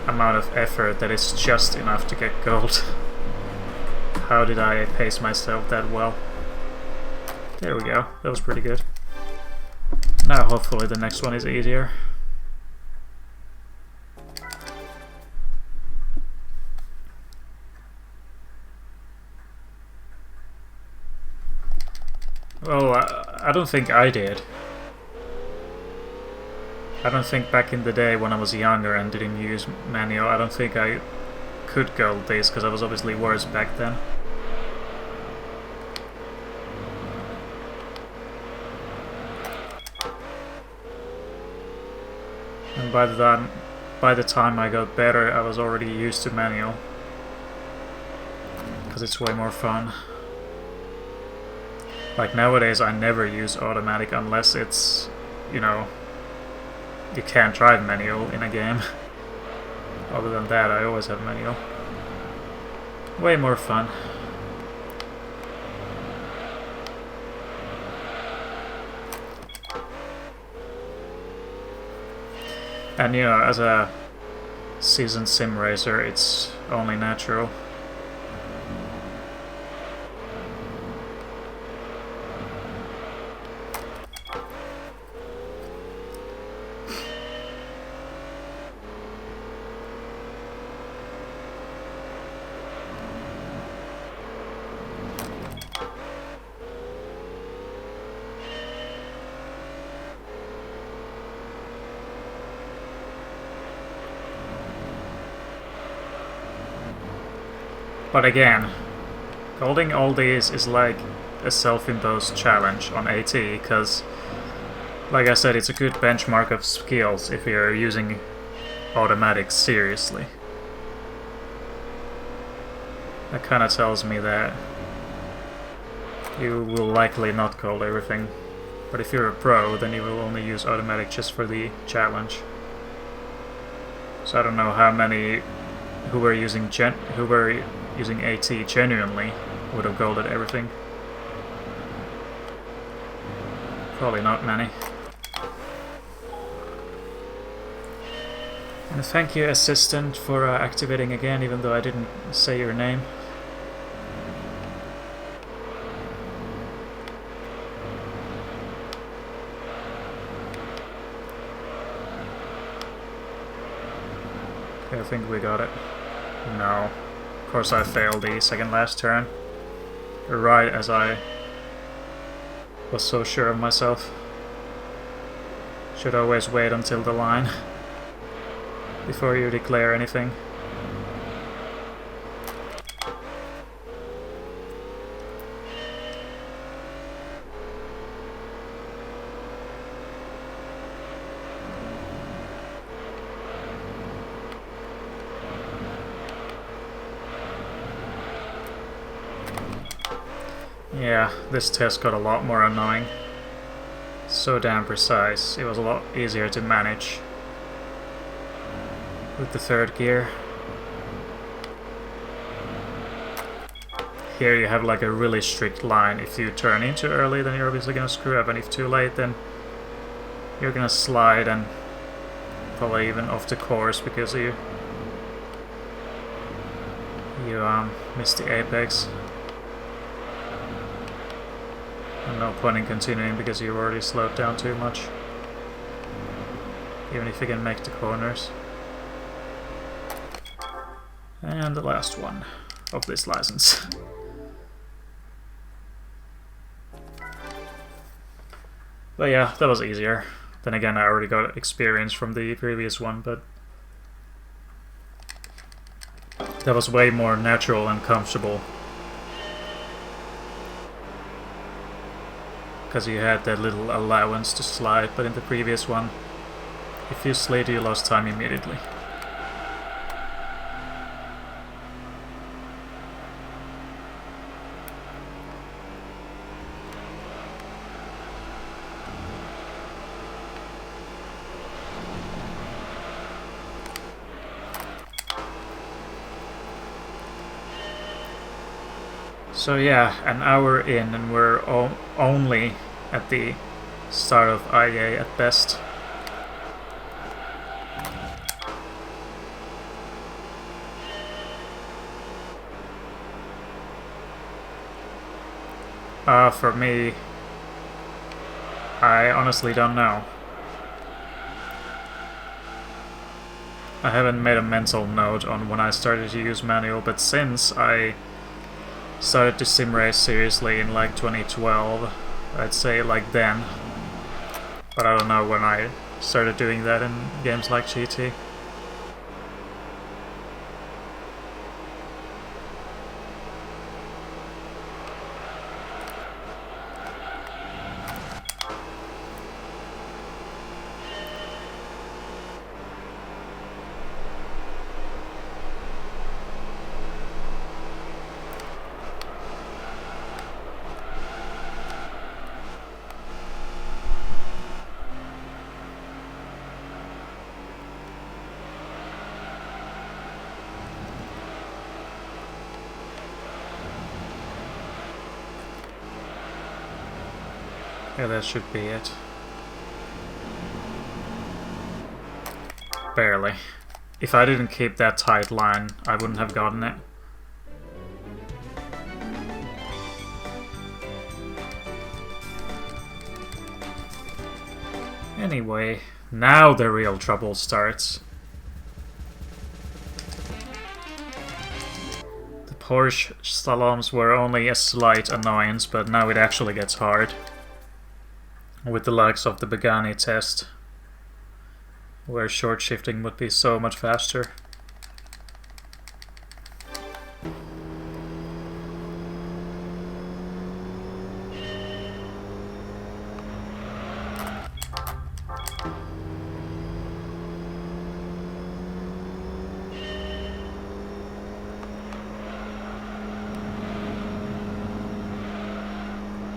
amount of effort that is just enough to get gold? How did I pace myself that well? There we go, that was pretty good. Now hopefully the next one is easier. Well, I don't think I did. I don't think back in the day when I was younger and didn't use manual, I don't think I could gold these because I was obviously worse back then. And by the time I got better, I was already used to manual because it's way more fun. Like nowadays, I never use automatic unless it's, you know, you can't drive manual in a game. Other than that, I always have manual. Way more fun. And you know, as a seasoned sim racer, it's only natural. But again, golding all these is like a self-imposed challenge on AT, because, like I said, it's a good benchmark of skills if you're using automatics seriously. That kind of tells me that you will likely not gold everything, but if you're a pro, then you will only use automatic just for the challenge. So I don't know how many who were using AT genuinely would have golded everything. Probably not many. And thank you, assistant, for activating again, even though I didn't say your name. Okay, I think we got it. No. Of course I failed the second last turn. Right as I was so sure of myself. Should always wait until the line before you declare anything. Yeah, this test got a lot more annoying. So damn precise. It was a lot easier to manage with the third gear. Here you have like a really strict line. If you turn in too early, then you're obviously gonna screw up, and if too late, then you're gonna slide and probably even off the course because you missed the apex. And no point in continuing because you've already slowed down too much. Even if you can make the corners. And the last one of this license. But yeah, that was easier. Then again, I already got experience from the previous one, but that was way more natural and comfortable. Because you had that little allowance to slide, but in the previous one, if you slid, you lost time immediately. So yeah, an hour in and we're only at the start of IA at best. For me, I honestly don't know. I haven't made a mental note on when I started to use manual, but since I started to sim race seriously in like 2012, I'd say like then. But I don't know when I started doing that in games like GT. Yeah, that should be it. Barely. If I didn't keep that tight line, I wouldn't have gotten it. Anyway, now the real trouble starts. The Porsche slaloms were only a slight annoyance, but now it actually gets hard. With the likes of the Begani test, where short shifting would be so much faster.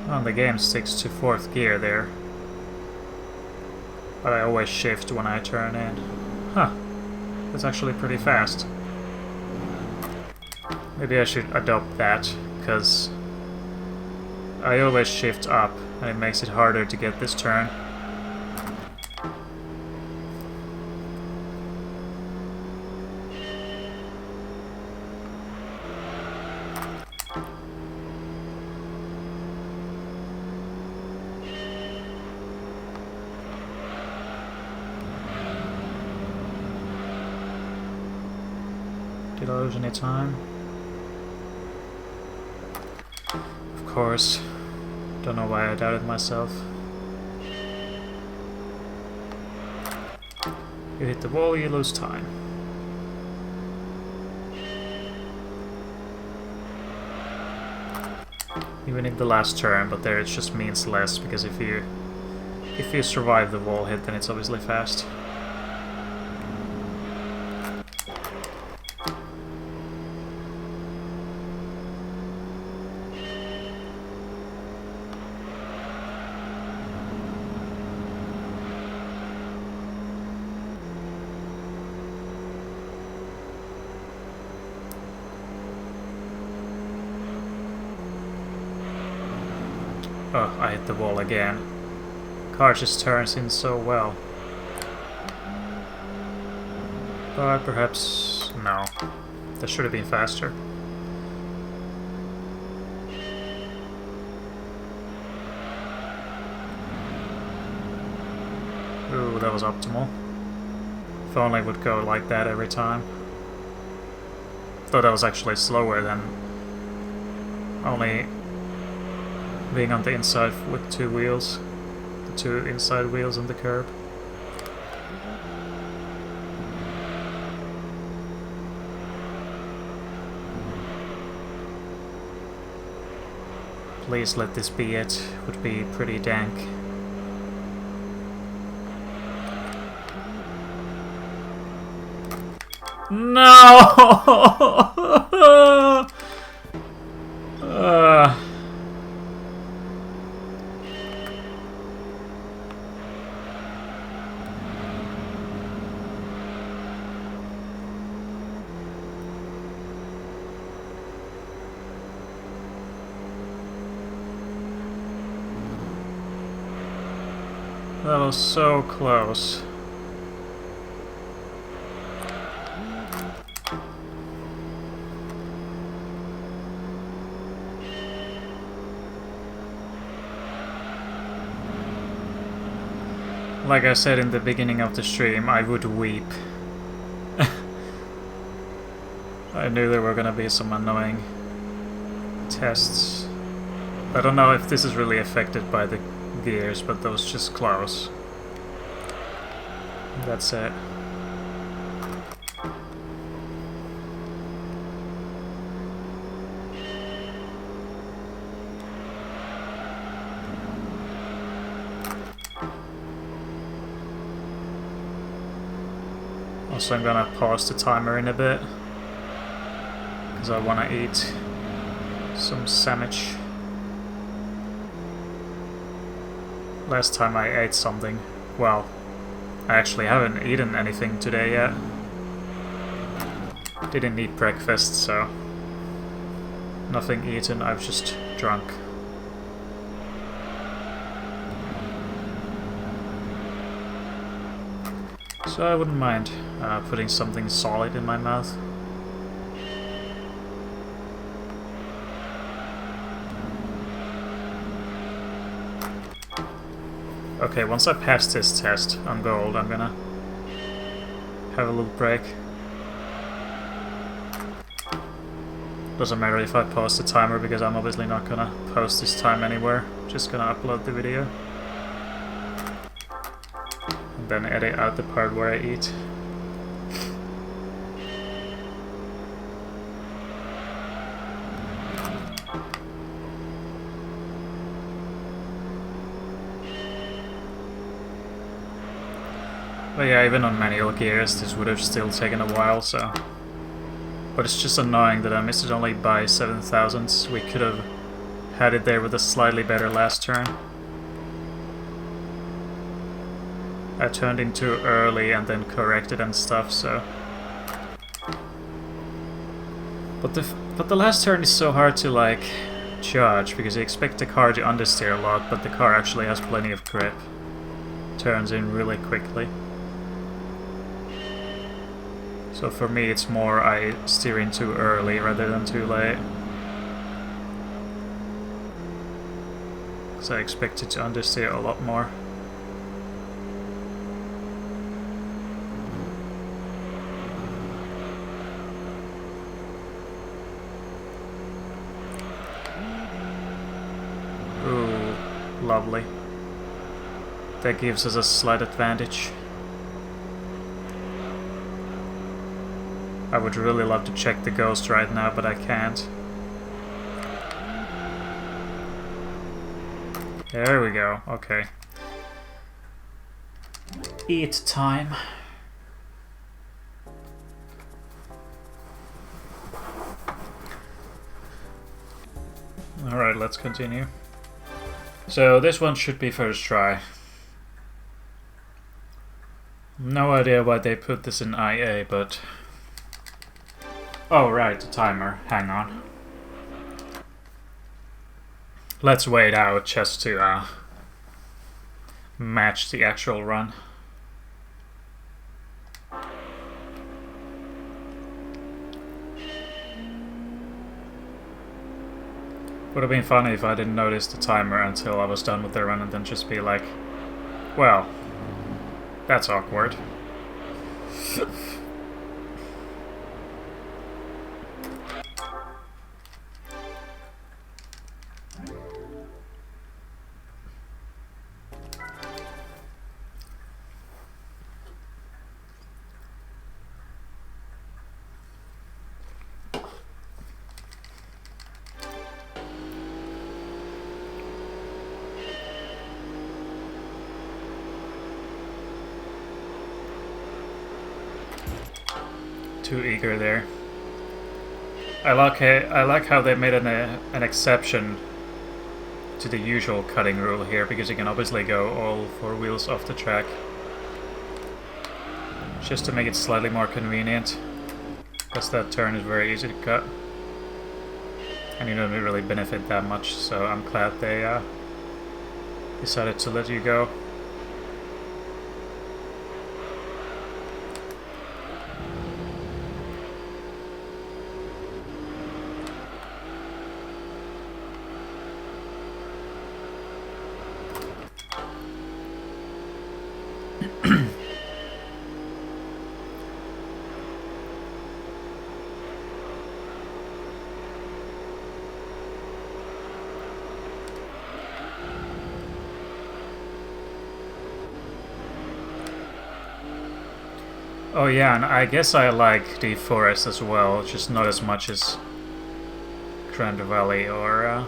Well, the game sticks to 4th gear there. But I always shift when I turn in. Huh. That's actually pretty fast. Maybe I should adopt that, because I always shift up, and it makes it harder to get this turn. Did I lose any time? Of course. Don't know why I doubted myself. You hit the wall, you lose time. Even in the last turn, but there it just means less, because if you survive the wall hit, then it's obviously fast. Oh, I hit the wall again. Car just turns in so well. But perhaps... no. That should have been faster. Ooh, that was optimal. If only it would go like that every time. Though that was actually slower than only being on the inside with 2 wheels. The 2 inside wheels on the curb. Please let this be it. Would be pretty dank. No! That was so close. like I said in the beginning of the stream, I would weep. I knew there were gonna be some annoying tests. I don't know if this is really affected by the gears, but those just close. That's it. Also, I'm gonna pause the timer in a bit because I wanna eat some sandwich. Last time I ate something, well, I actually haven't eaten anything today yet. Didn't eat breakfast, so nothing eaten, I've just drunk. So I wouldn't mind putting something solid in my mouth. Okay, once I pass this test on gold, I'm gonna have a little break. Doesn't matter if I pause the timer because I'm obviously not gonna post this time anywhere. Just gonna upload the video. And then edit out the part where I eat. But yeah, even on manual gears, this would have still taken a while, so... But it's just annoying that I missed it only by 7 thousandths. We could have had it there with a slightly better last turn. I turned in too early and then corrected and stuff, so... But the last turn is so hard to, like, judge, because you expect the car to understeer a lot, but the car actually has plenty of grip. Turns in really quickly. So for me it's more I steer in too early rather than too late. So I expect it to understeer a lot more. Ooh, lovely. That gives us a slight advantage. I would really love to check the ghost right now, but I can't. There we go, okay. Eat time. Alright, let's continue. So this one should be first try. No idea why they put this in IA, but... Oh, right, the timer. Hang on. Let's wait out just to match the actual run. Would have been funny if I didn't notice the timer until I was done with the run and then just be like, well, that's awkward. Too eager there. I like how they made an exception to the usual cutting rule here, because you can obviously go all 4 wheels off the track. Just to make it slightly more convenient, because that turn is very easy to cut. And you don't really benefit that much, so I'm glad they decided to let you go. Oh yeah, and I guess I like the forest as well, just not as much as Grand Valley or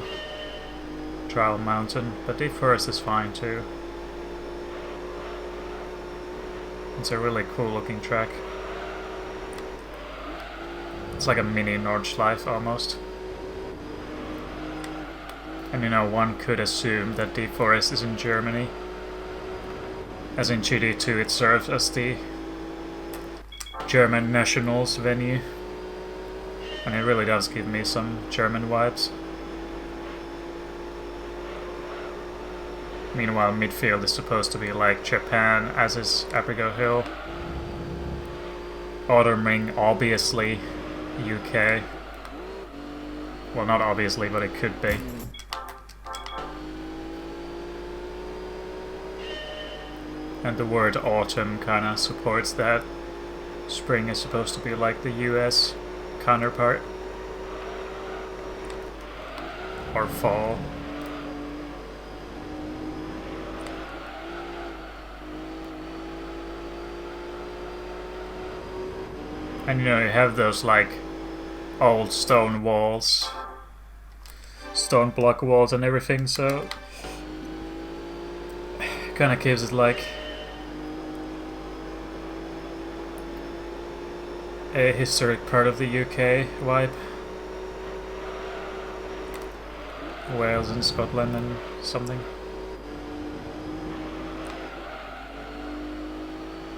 Trial Mountain, but the forest is fine too. It's a really cool looking track. It's like a mini Nordschleife almost. And you know, one could assume that the forest is in Germany. As in GT2 it serves as the German nationals venue. And it really does give me some German vibes. Meanwhile, midfield is supposed to be like Japan, as is Aprigo Hill. Autumn Ring, obviously, UK. Well, not obviously, but it could be. And the word autumn kinda supports that. Spring is supposed to be like the US counterpart. Or fall. And you know, you have those like old stone walls, stone block walls and everything, so kinda gives it like a historic part of the UK vibe. Wales and Scotland and something.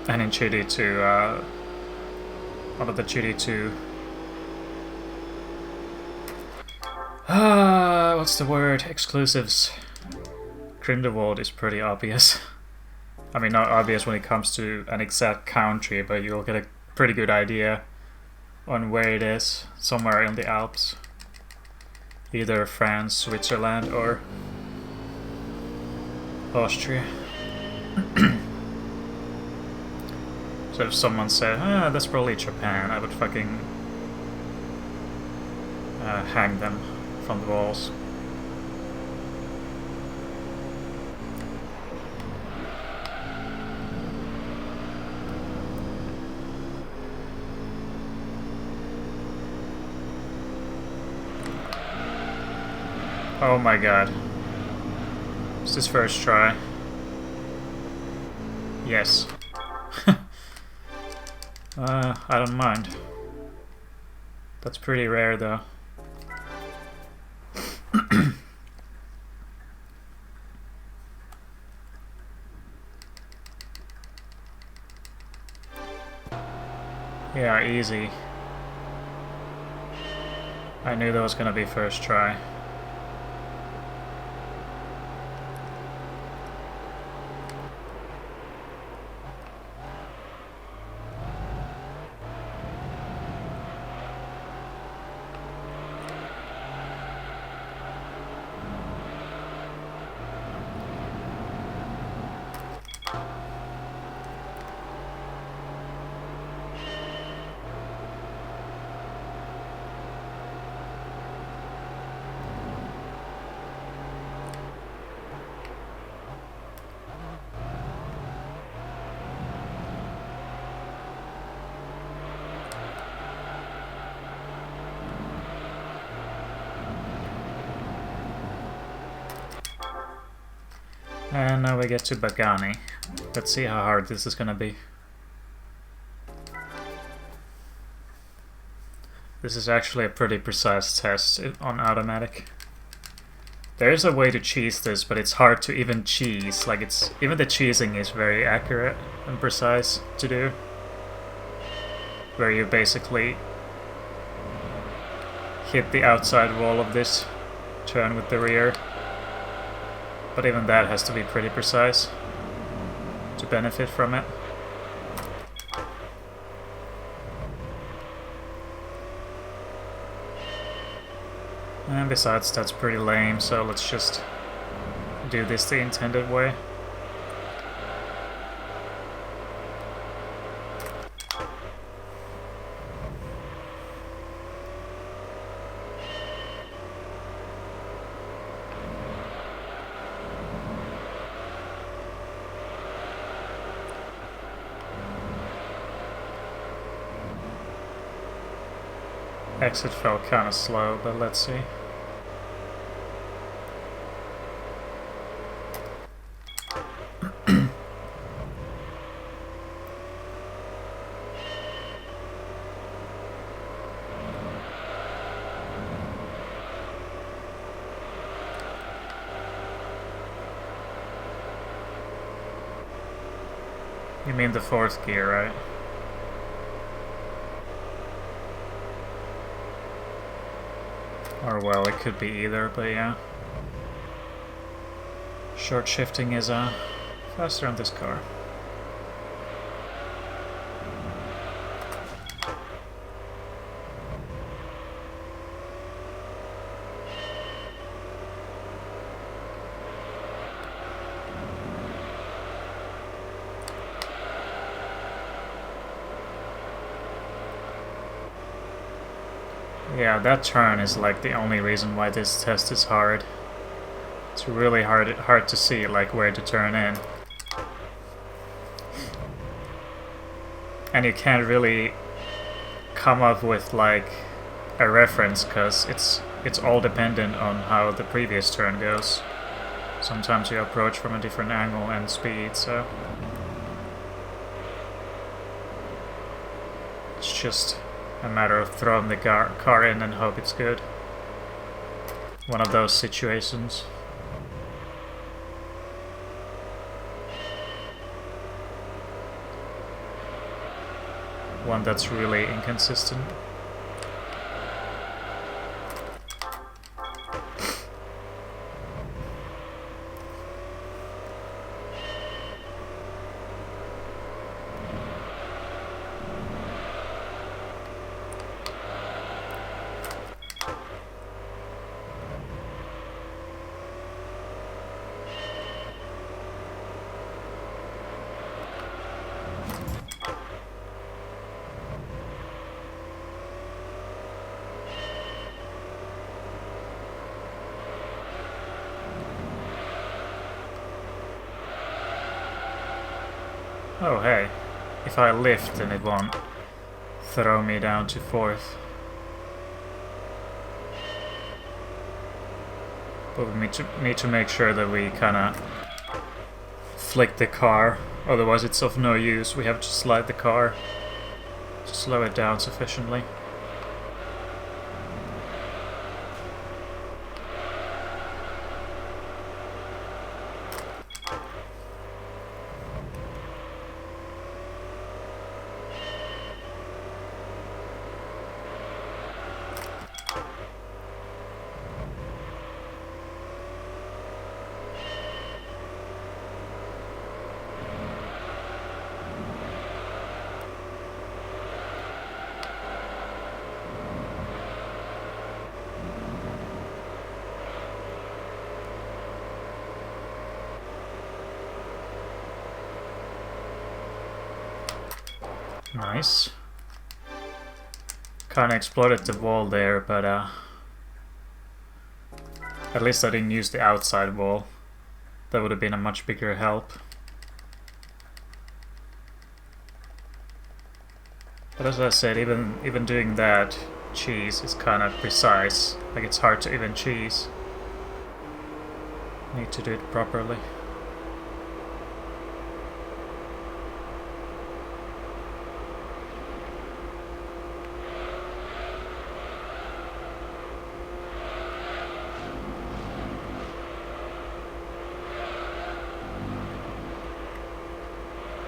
And in GT2, one of the GT2... what's the word? Exclusives. Grindelwald is pretty obvious. I mean, not obvious when it comes to an exact country, but you'll get a pretty good idea on where it is. Somewhere in the Alps. Either France, Switzerland, or Austria. So if someone said, that's probably Japan, I would fucking hang them from the walls. Oh my god. Is this first try? Yes. I don't mind. That's pretty rare though. Yeah, easy. I knew that was gonna be first try. And now we get to Bagani. Let's see how hard this is gonna be. This is actually a pretty precise test on automatic. There is a way to cheese this, but it's hard to even cheese. Like even the cheesing is very accurate and precise to do. Where you basically hit the outside wall of this turn with the rear. But even that has to be pretty precise to benefit from it. And besides, that's pretty lame, so let's just do this the intended way. Exit felt kind of slow, but let's see. You mean the fourth gear, right? Or well, it could be either, but yeah. Short shifting is faster on this car. Yeah, that turn is like the only reason why this test is hard. It's really hard to see like where to turn in. And you can't really come up with like a reference because it's all dependent on how the previous turn goes. Sometimes you approach from a different angle and speed, so it's just a matter of throwing the car in and hope it's good. One of those situations. One that's really inconsistent. Oh hey, if I lift then it won't throw me down to fourth. But we need to make sure that we kinda flick the car, otherwise it's of no use. We have to slide the car to slow it down sufficiently. Nice. Kinda exploded the wall there, but at least I didn't use the outside wall. That would have been a much bigger help. But as I said, even doing that cheese is kinda precise. Like it's hard to even cheese. Need to do it properly.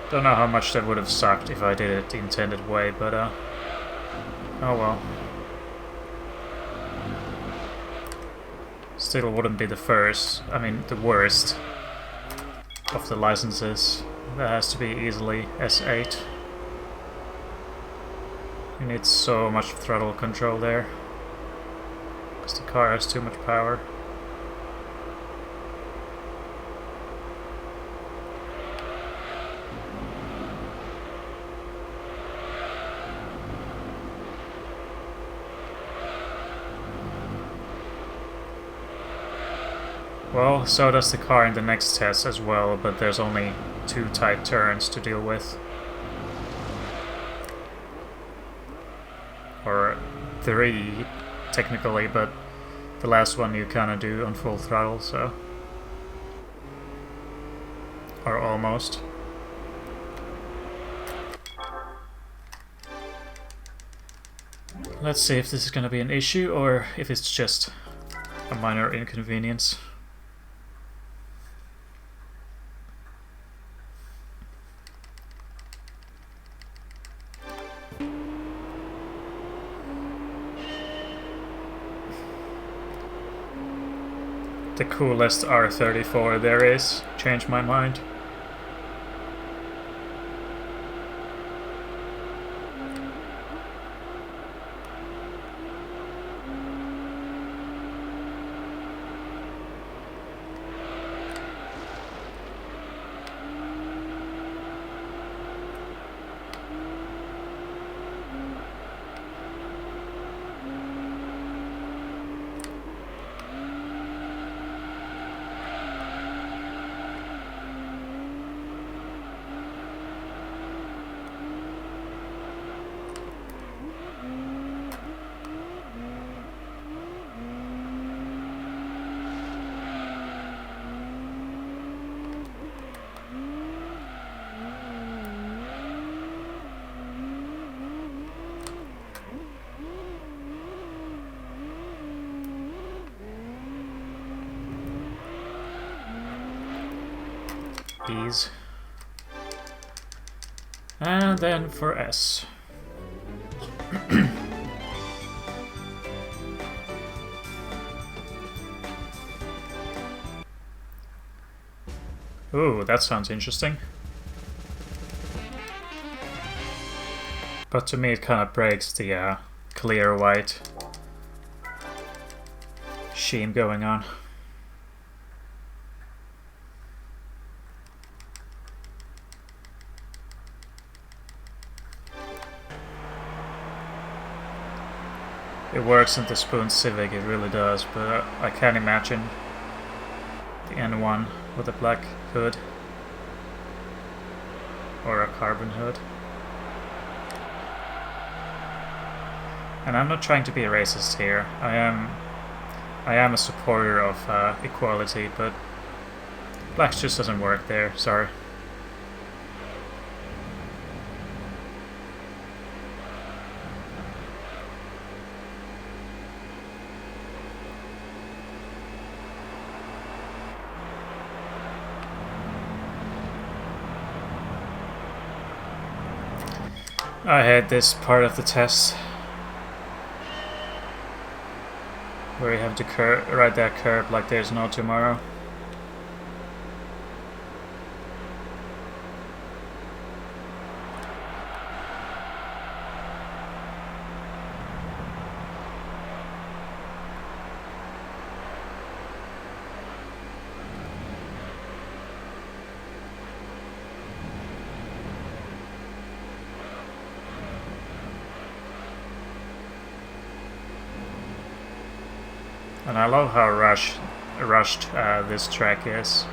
Don't know how much that would have sucked if I did it the intended way, but oh well. Still wouldn't be the first, I mean the worst of the licenses. That has to be easily S8. You need so much throttle control there, because the car has too much power. Well, so does the car in the next test as well, but there's only 2 tight turns to deal with. Or GT3 technically, but the last one you kind of do on full throttle, so... or almost. Let's see if this is gonna be an issue or if it's just a minor inconvenience. The coolest R34 there is. Changed my mind. Ease. And then for S. Ooh, that sounds interesting. But to me it kind of breaks the clear white sheen going on. It works in the Spoon Civic, it really does, but I can't imagine the N1 with a black hood or a carbon hood. And I'm not trying to be a racist here. I am a supporter of equality, but black just doesn't work there. Sorry. I had this part of the test where you have to ride that curb like there's no tomorrow. And I love how rushed this track is.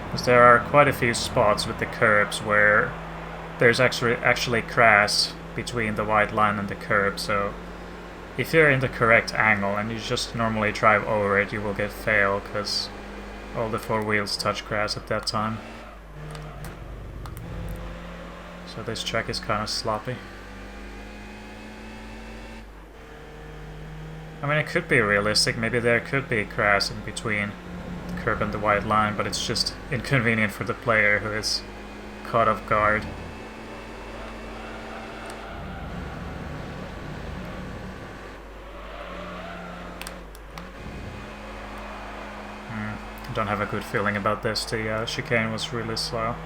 Because there are quite a few spots with the curbs where there's actually grass between the white line and the curb, so if you're in the correct angle and you just normally drive over it, you will get fail because all the four wheels touch grass at that time. So this track is kind of sloppy. I mean, it could be realistic, maybe there could be grass in between the curb and the white line, but it's just inconvenient for the player who is caught off guard. Don't have a good feeling about this. The chicane was really slow.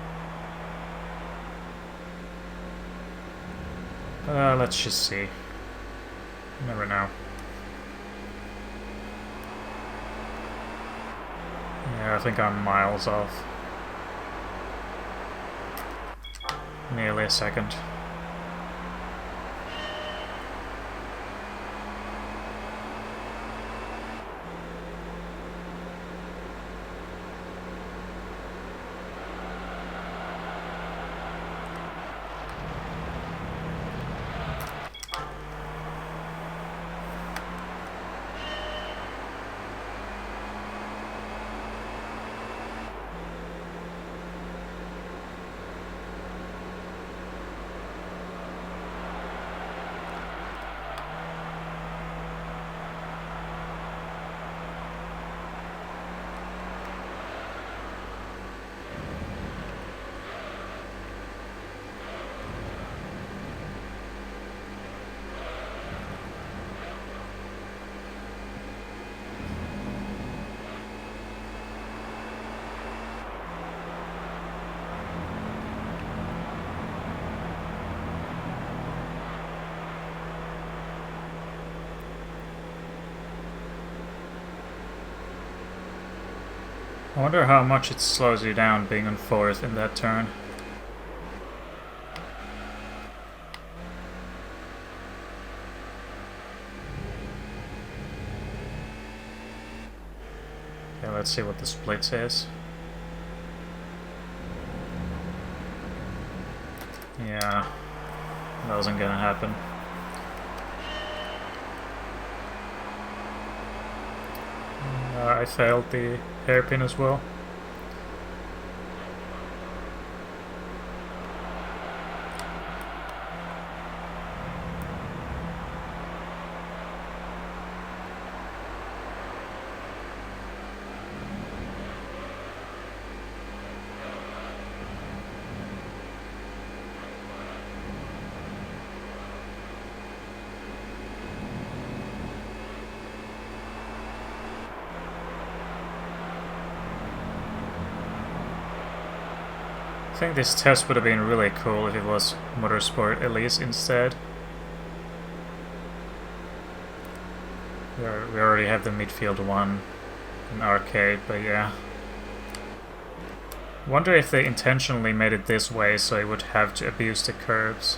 Let's just see. You never know. Yeah, I think I'm miles off. Nearly a second. I wonder how much it slows you down being on 4th in that turn. Okay, let's see what the split says. Yeah, that wasn't gonna happen. I failed the hairpin as well. I think this test would have been really cool if it was Motorsport Elise instead. We already have the midfield one in arcade, but yeah. Wonder if they intentionally made it this way so it would have to abuse the curbs.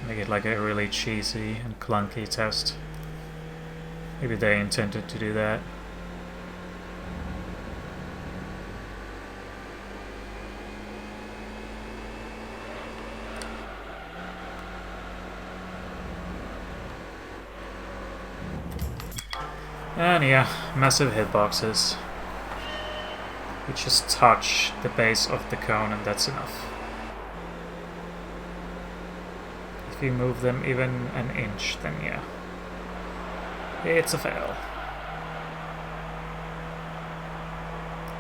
Make it like a really cheesy and clunky test. Maybe they intended to do that. And yeah, massive hitboxes. You just touch the base of the cone and that's enough. If you move them even an inch, then yeah, it's a fail.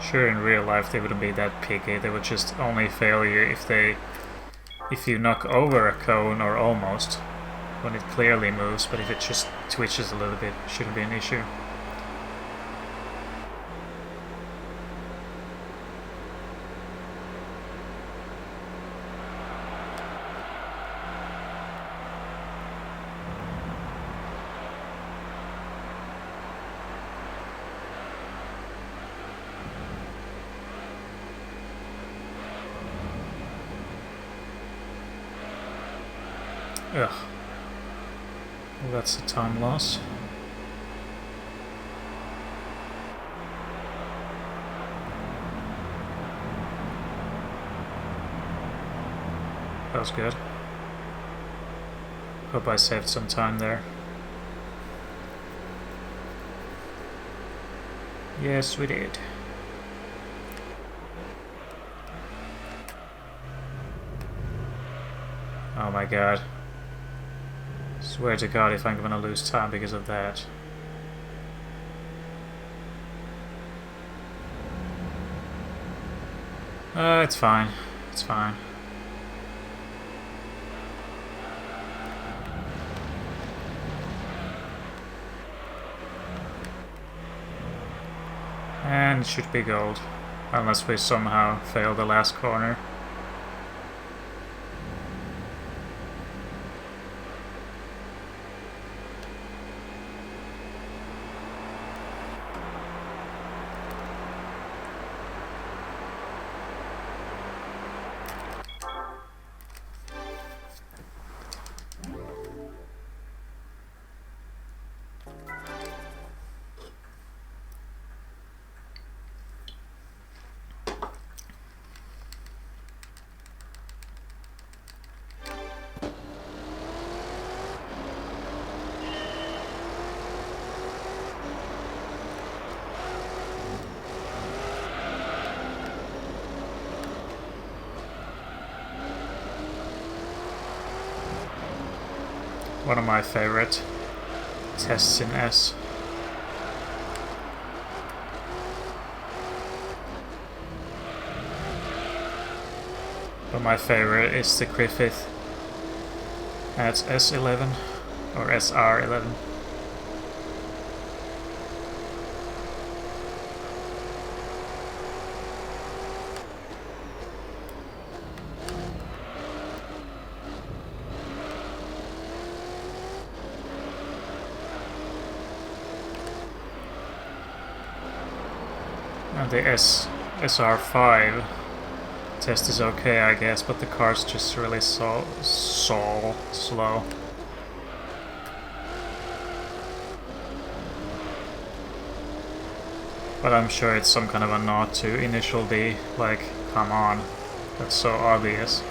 Sure, in real life they wouldn't be that picky, they would just only fail you if you knock over a cone or almost, when it clearly moves, but if it just twitches a little bit, it shouldn't be an issue. Ugh. Well, that's a time loss. That was good. Hope I saved some time there. Yes, we did. Oh my god. Swear to god if I'm gonna lose time because of that. It's fine. It's fine. And it should be gold. Unless we somehow fail the last corner. One of my favorite tests in S. But my favorite is the Griffith at S11 or SR11. And the SR5 test is okay, I guess, but the car's just really slow. But I'm sure it's some kind of a nod to Initial D, like, come on, that's so obvious.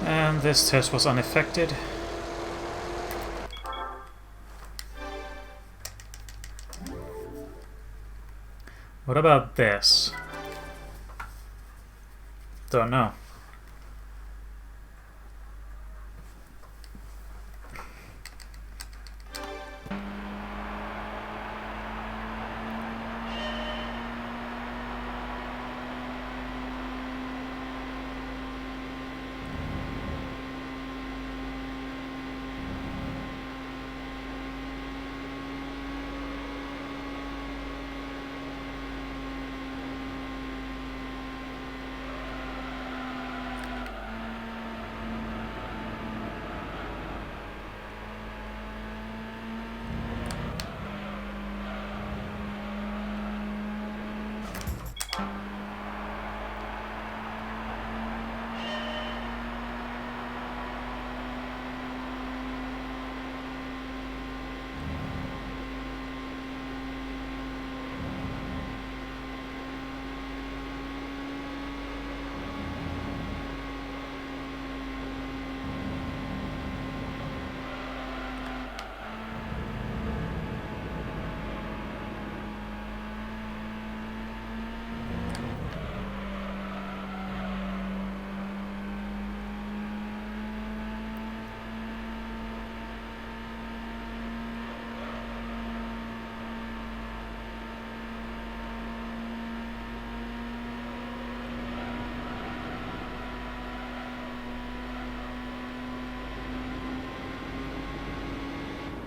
And this test was unaffected. What about this? Don't know.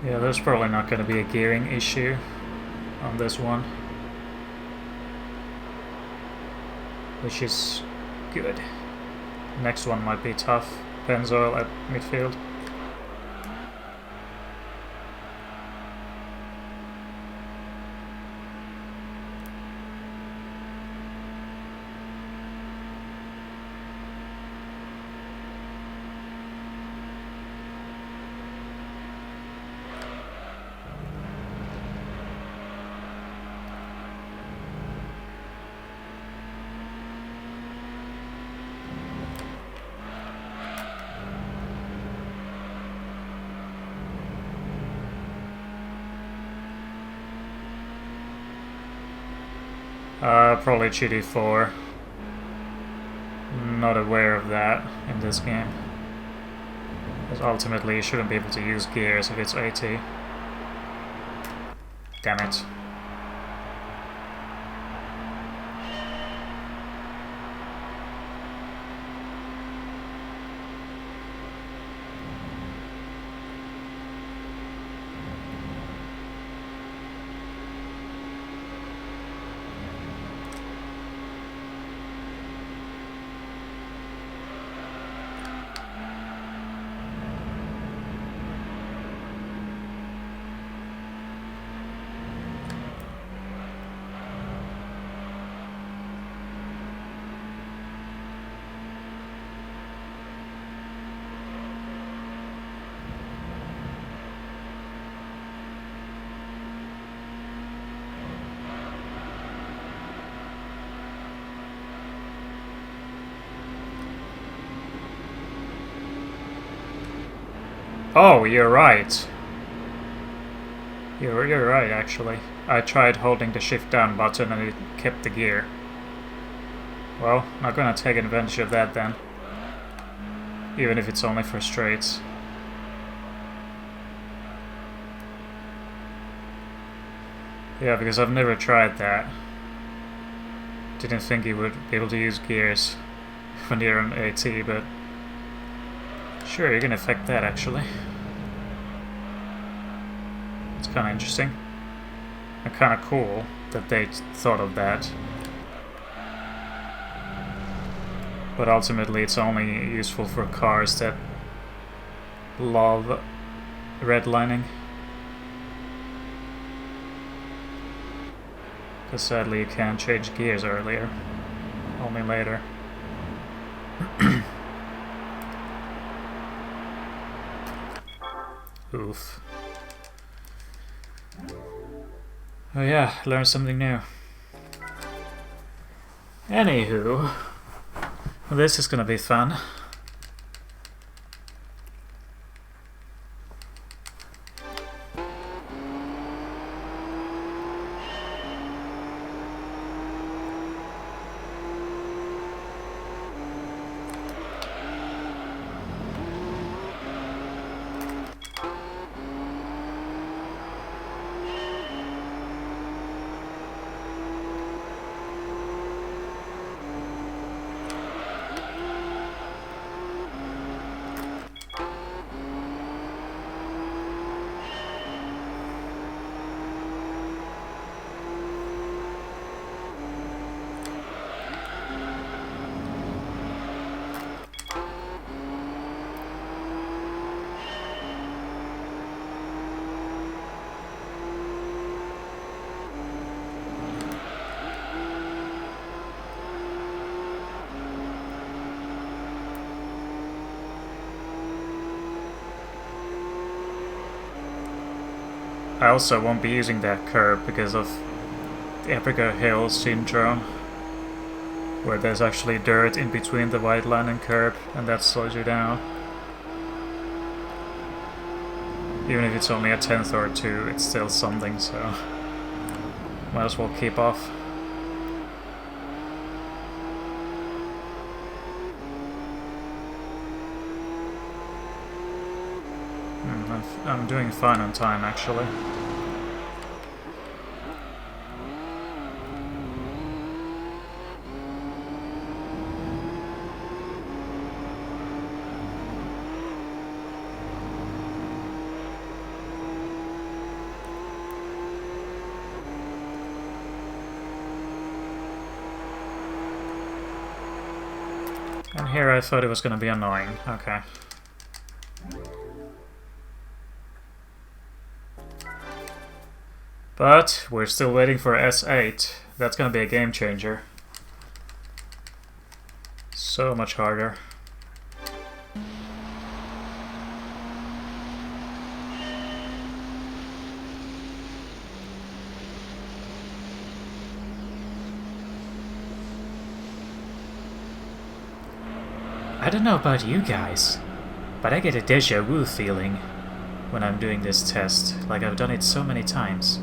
Yeah, there's probably not going to be a gearing issue on this one, which is good. Next one might be tough. Benzoil at midfield. Probably GT4. Not aware of that in this game. Because ultimately you shouldn't be able to use gears if it's AT. Damn it. Oh, you're right. You're right, actually. I tried holding the shift down button and it kept the gear. Well, not gonna take advantage of that then. Even if it's only for straights. Yeah, because I've never tried that. Didn't think you would be able to use gears when you're on AT, but sure, you can affect that actually. It's kind of interesting and kind of cool that they thought of that. But ultimately it's only useful for cars that love redlining. Because sadly you can't change gears earlier, only later. Oof. Oh yeah, learned something new. Anywho, well, this is gonna be fun. I also won't be using that curb because of the Africa Hill syndrome, where there's actually dirt in between the white line and curb, and that slows you down. Even if it's only a tenth or two, it's still something, so might as well keep off. I'm doing fine on time, actually. And here I thought it was gonna be annoying. Okay. But we're still waiting for S8. That's gonna be a game changer. So much harder. I don't know about you guys, but I get a deja vu feeling when I'm doing this test, like I've done it so many times.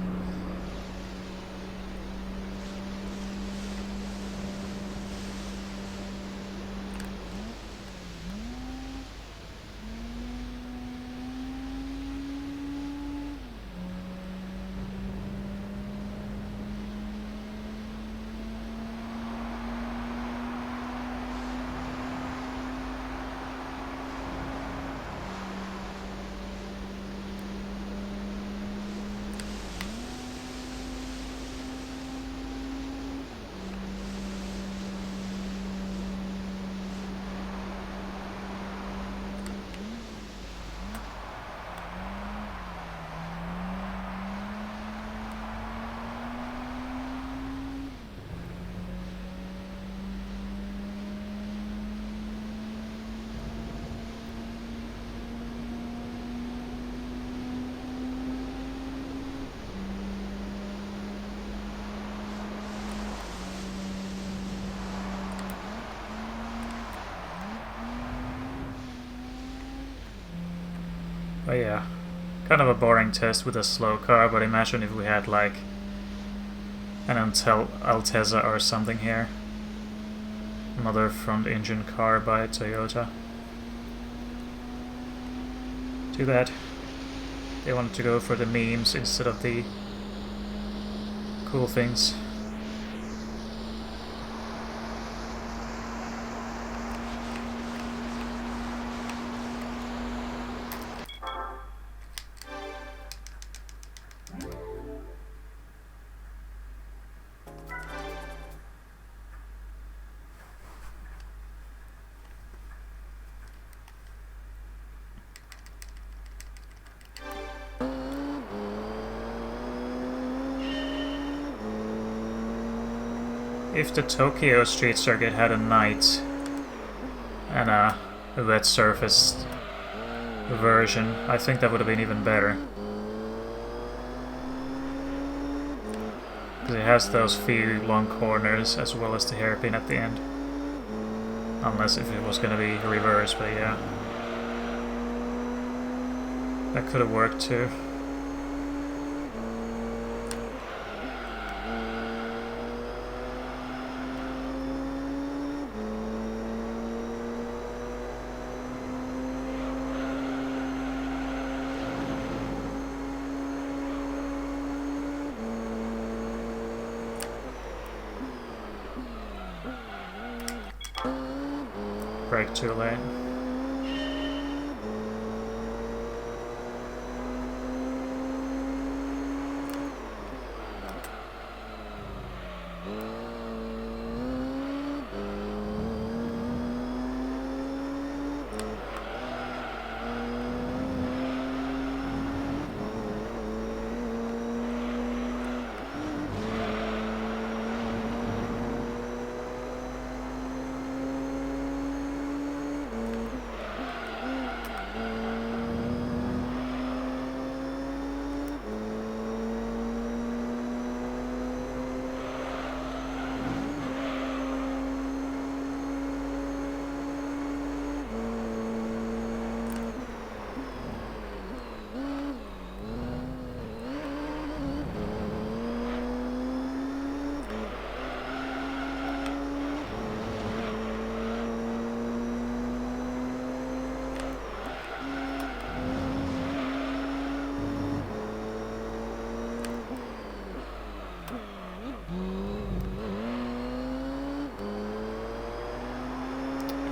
But yeah, kind of a boring test with a slow car, but imagine if we had like an Altezza or something here. Another front engine car by Toyota. Too bad. They wanted to go for the memes instead of the cool things. If the Tokyo Street Circuit had a night and a wet surface version, I think that would have been even better. Because it has those few long corners as well as the hairpin at the end. Unless if it was going to be reversed, but yeah. That could have worked too. Brake too late.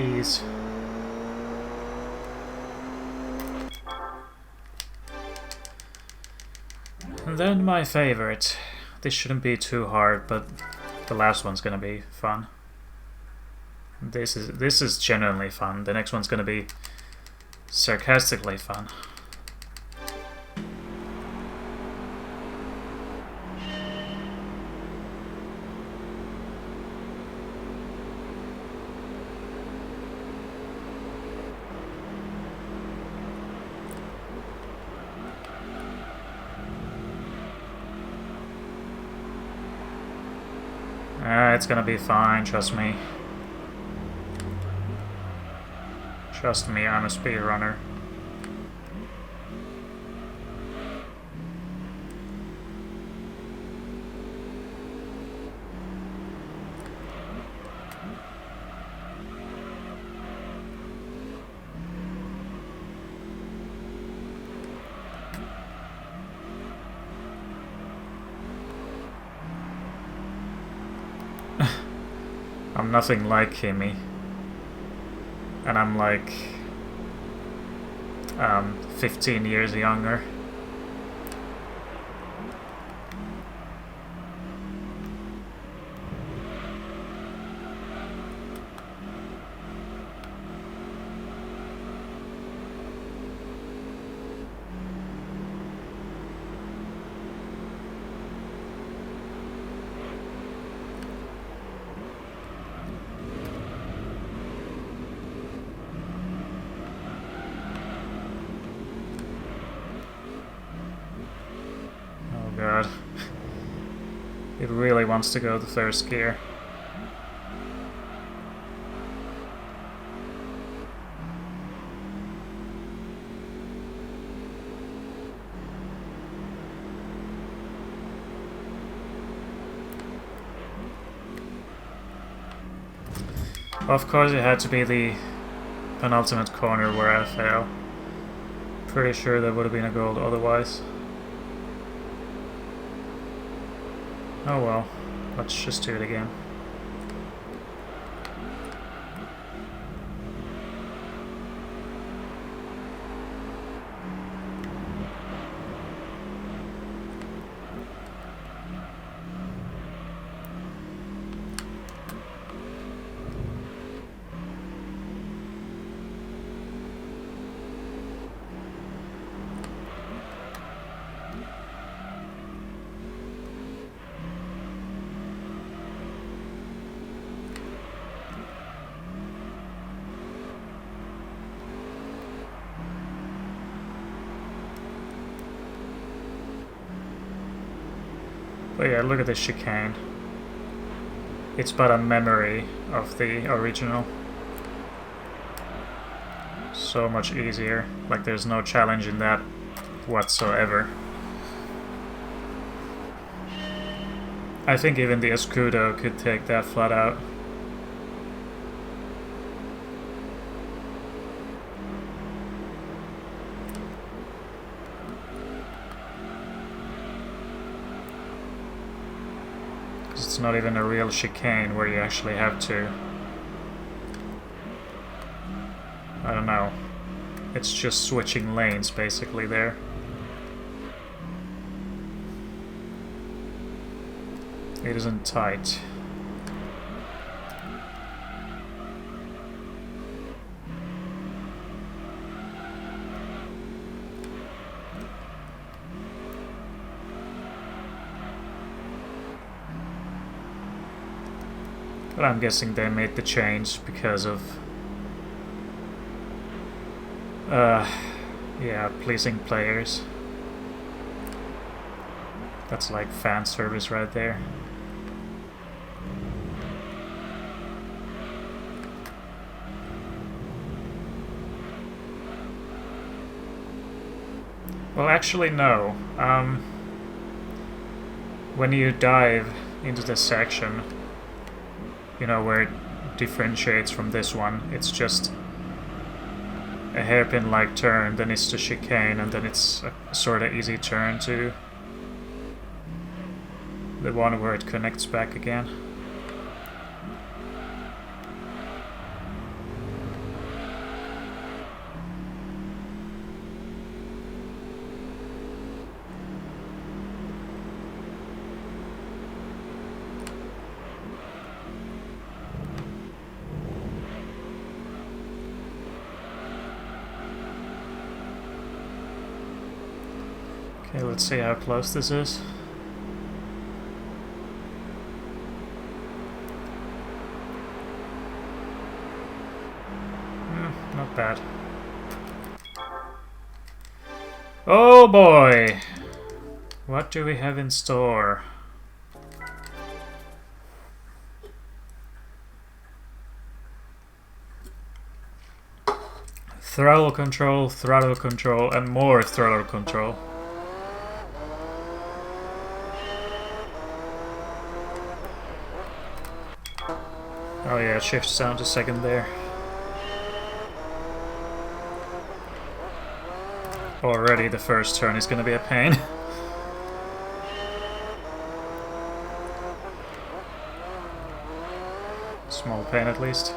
Ease. And then my favorite. This shouldn't be too hard, but the last one's gonna be fun. This is genuinely fun. The next one's gonna be sarcastically fun. It's gonna be fine, trust me. Trust me, I'm a speedrunner. I'm nothing like Kimmy. And I'm like 15 years younger. God. It really wants to go the first gear. Of course it had to be the penultimate corner where I fail. Pretty sure that would have been a goal otherwise. Oh well, let's just do it again. But yeah, look at this chicane. It's but a memory of the original. So much easier. Like there's no challenge in that whatsoever. I think even the Escudo could take that flat out. Because it's not even a real chicane where you actually have to... I don't know. It's just switching lanes basically there. It isn't tight. But I'm guessing they made the change because of yeah, pleasing players. That's like fan service right there. Well, actually, no. When you dive into this section, you know, where it differentiates from this one, it's just a hairpin-like turn, then it's the chicane, and then it's a sort of easy turn to the one where it connects back again. Okay, let's see how close this is. Not bad. Oh boy! What do we have in store? Throttle control, and more throttle control. Oh yeah, it shifts down to second there. Already the first turn is gonna be a pain. Small pain at least.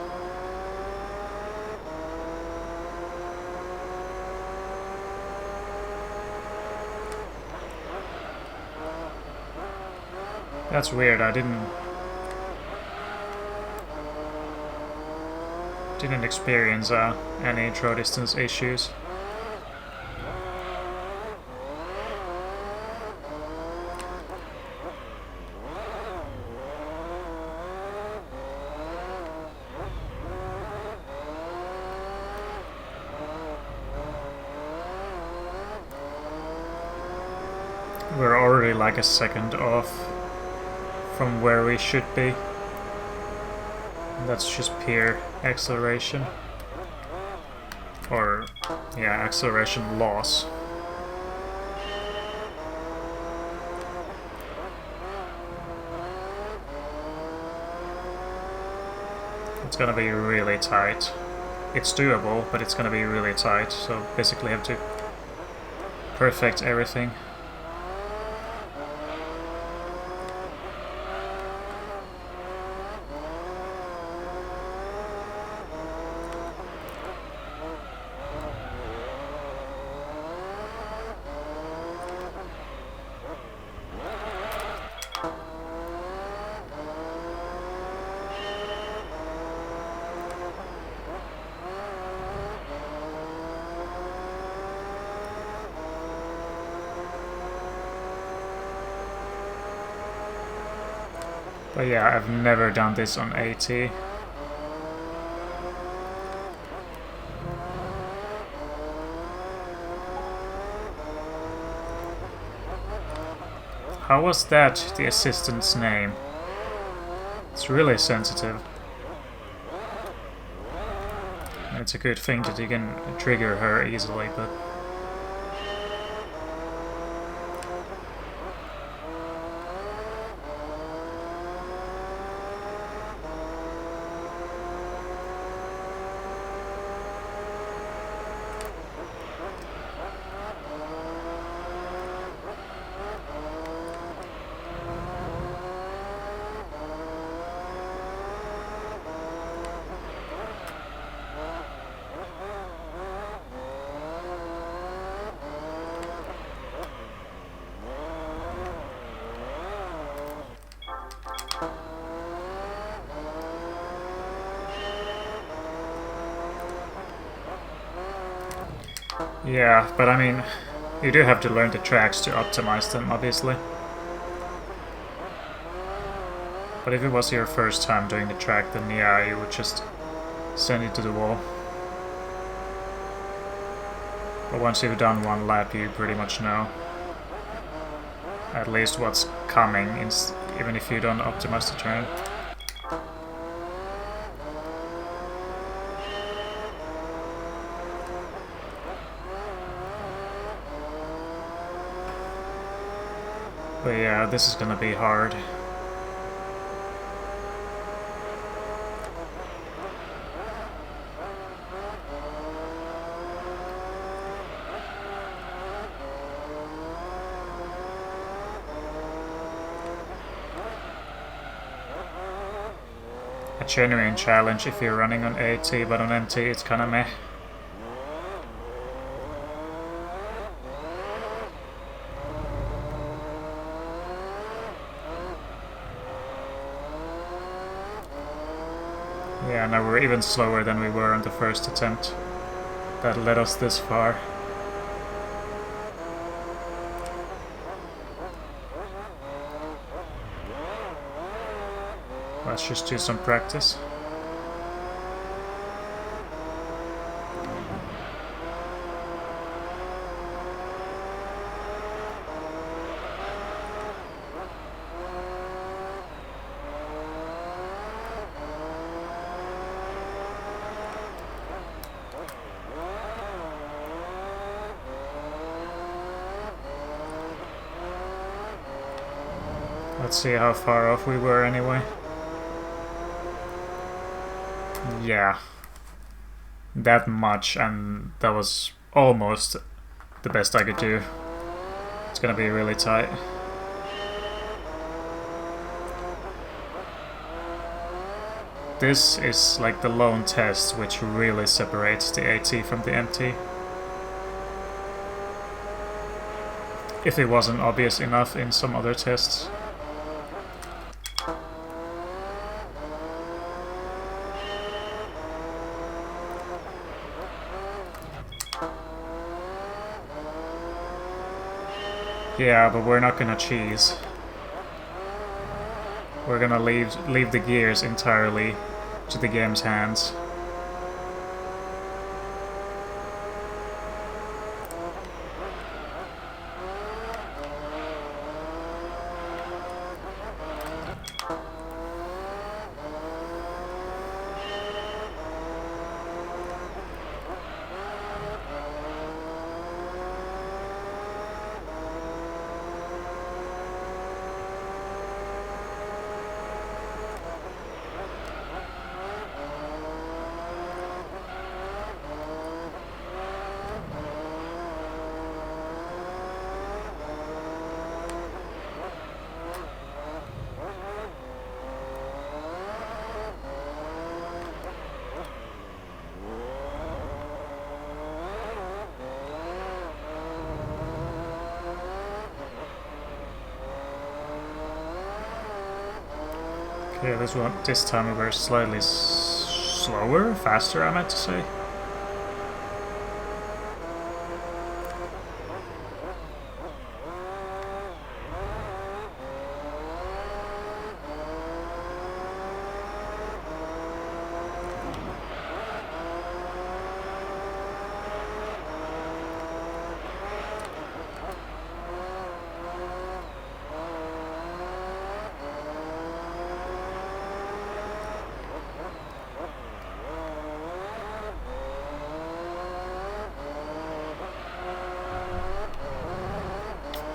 That's weird, I didn't experience any throw distance issues. We're already like a second off from where we should be. And that's just pure acceleration. Or, yeah, acceleration loss. It's gonna be really tight. It's doable, but it's gonna be really tight, so basically have to perfect everything. But yeah, I've never done this on AT. How was that the assistant's name? It's really sensitive. It's a good thing that you can trigger her easily, but... Yeah, but I mean, you do have to learn the tracks to optimize them, obviously. But if it was your first time doing the track, then yeah, you would just send it to the wall. But once you've done one lap, you pretty much know at least what's coming, even if you don't optimize the turn. But yeah, this is gonna be hard. A genuine challenge if you're running on AT, but on MT it's kinda meh. Yeah, now we're even slower than we were on the first attempt. That led us this far. Let's just do some practice. Let's see how far off we were anyway. Yeah. That much, and that was almost the best I could do. It's gonna be really tight. This is like the lone test which really separates the AT from the MT. If it wasn't obvious enough in some other tests. Yeah, but we're not gonna cheese. We're gonna leave the gears entirely to the game's hands. Yeah, this time we were slightly slower, faster, I meant to say.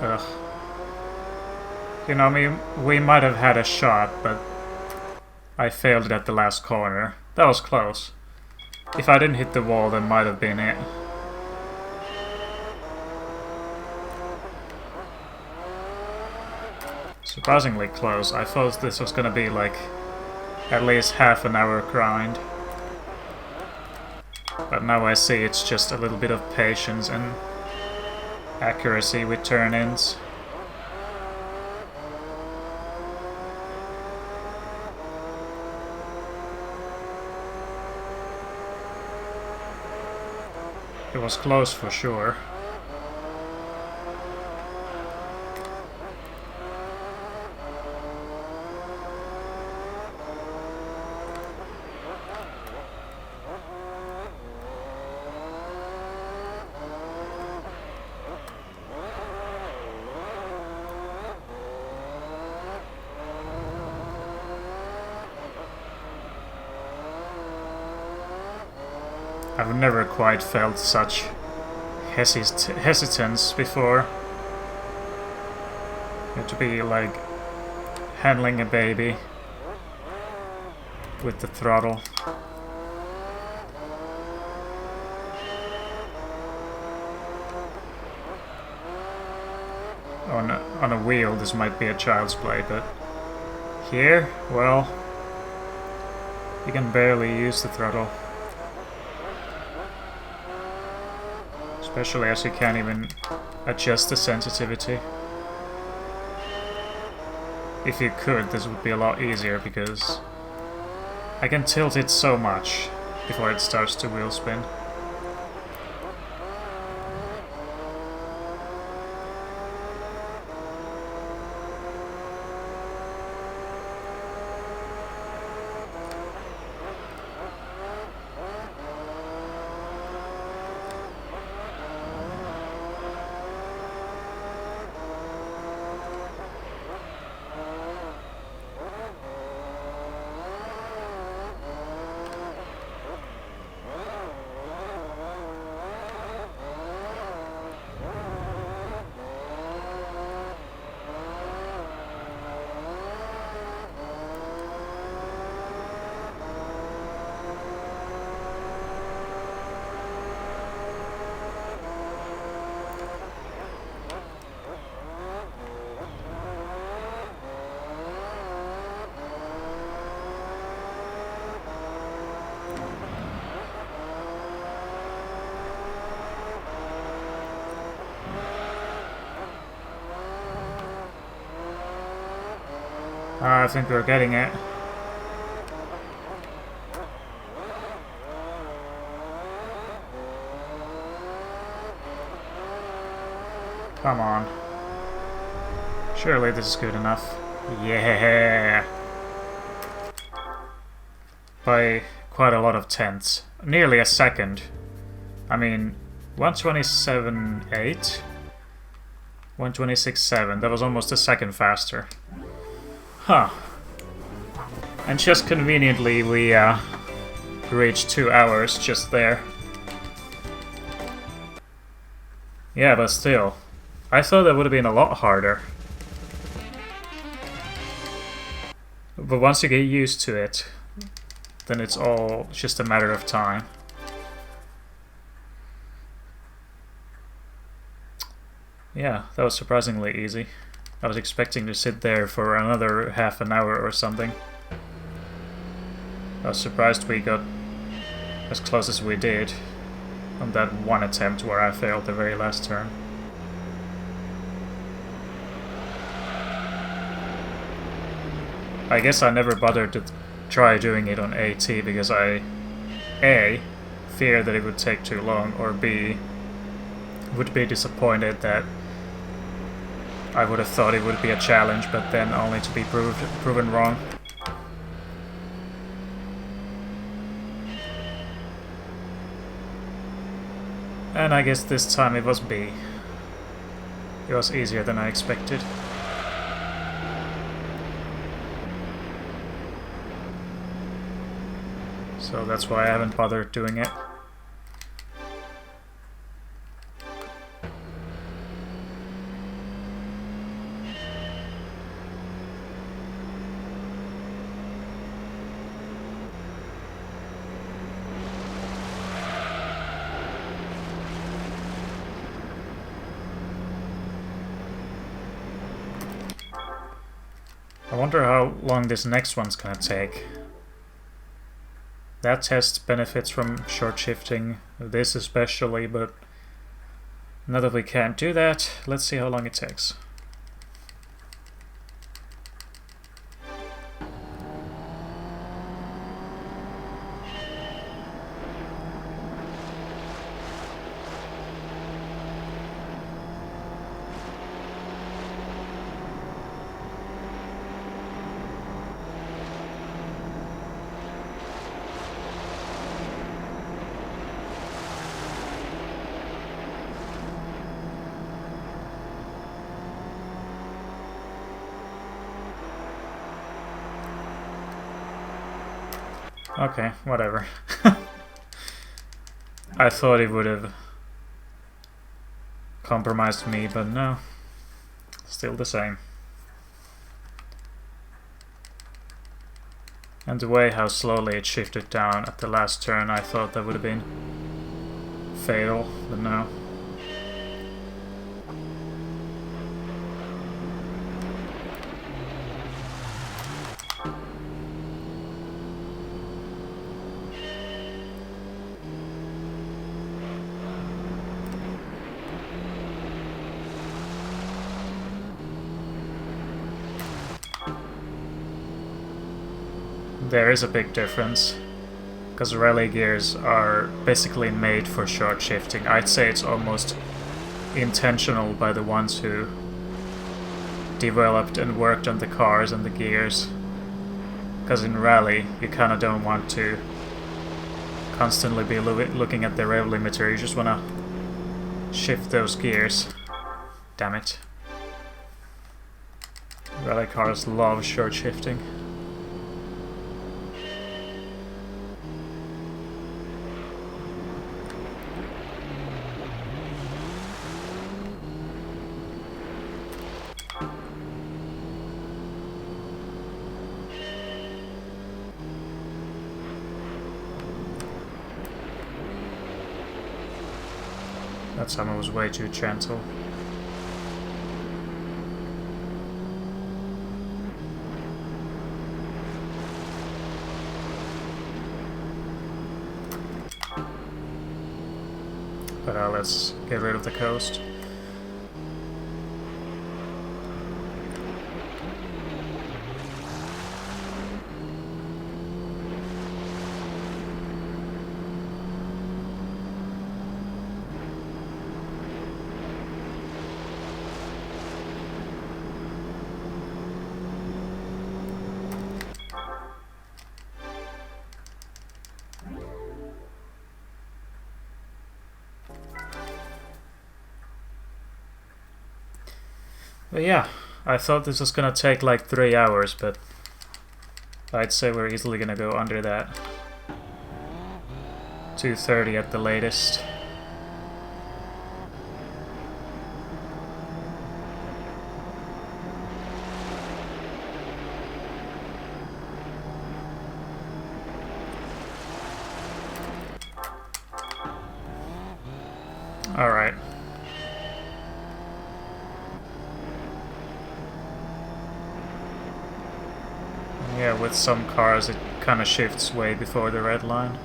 Ugh. You know, we might have had a shot, but I failed it at the last corner. That was close. If I didn't hit the wall, that might have been it. Surprisingly close. I thought this was gonna be like at least half an hour grind. But now I see it's just a little bit of patience and accuracy with turn-ins. It was close for sure. I've never quite felt such hesitance before. You have to be like handling a baby with the throttle. On a wheel this might be a child's play, but here, well, you can barely use the throttle. Especially as you can't even adjust the sensitivity. If you could, this would be a lot easier because I can tilt it so much before it starts to wheel spin. I think we're getting it. Come on. Surely this is good enough. Yeah! By quite a lot of tenths. Nearly a second. I mean, 127.8? 126.7. That was almost a second faster. Huh. And just conveniently we reached 2 hours just there. Yeah, but still. I thought that would have been a lot harder. But once you get used to it, then it's all just a matter of time. Yeah, that was surprisingly easy. I was expecting to sit there for another half an hour or something. I was surprised we got as close as we did on that one attempt where I failed the very last turn. I guess I never bothered to try doing it on AT because I A, feared that it would take too long, or B, would be disappointed that I would have thought it would be a challenge, but then only to be proven wrong. And I guess this time it was B. It was easier than I expected. So that's why I haven't bothered doing it. I wonder how long this next one's gonna take. That test benefits from short shifting, this especially, but now that we can't do that, let's see how long it takes. Okay, whatever. I thought it would have compromised me, but no. Still the same. And the way how slowly it shifted down at the last turn, I thought that would have been fatal, but no. There is a big difference, because rally gears are basically made for short shifting. I'd say it's almost intentional by the ones who developed and worked on the cars and the gears, because in rally you kind of don't want to constantly be looking at the rev limiter, you just want to shift those gears. Damn it. Rally cars love short shifting. That summer was way too gentle. But let's get rid of the coast. But yeah, I thought this was gonna take like 3 hours, but I'd say we're easily gonna go under that. 2:30 at the latest. Alright. Yeah, with some cars it kind of shifts way before the red line.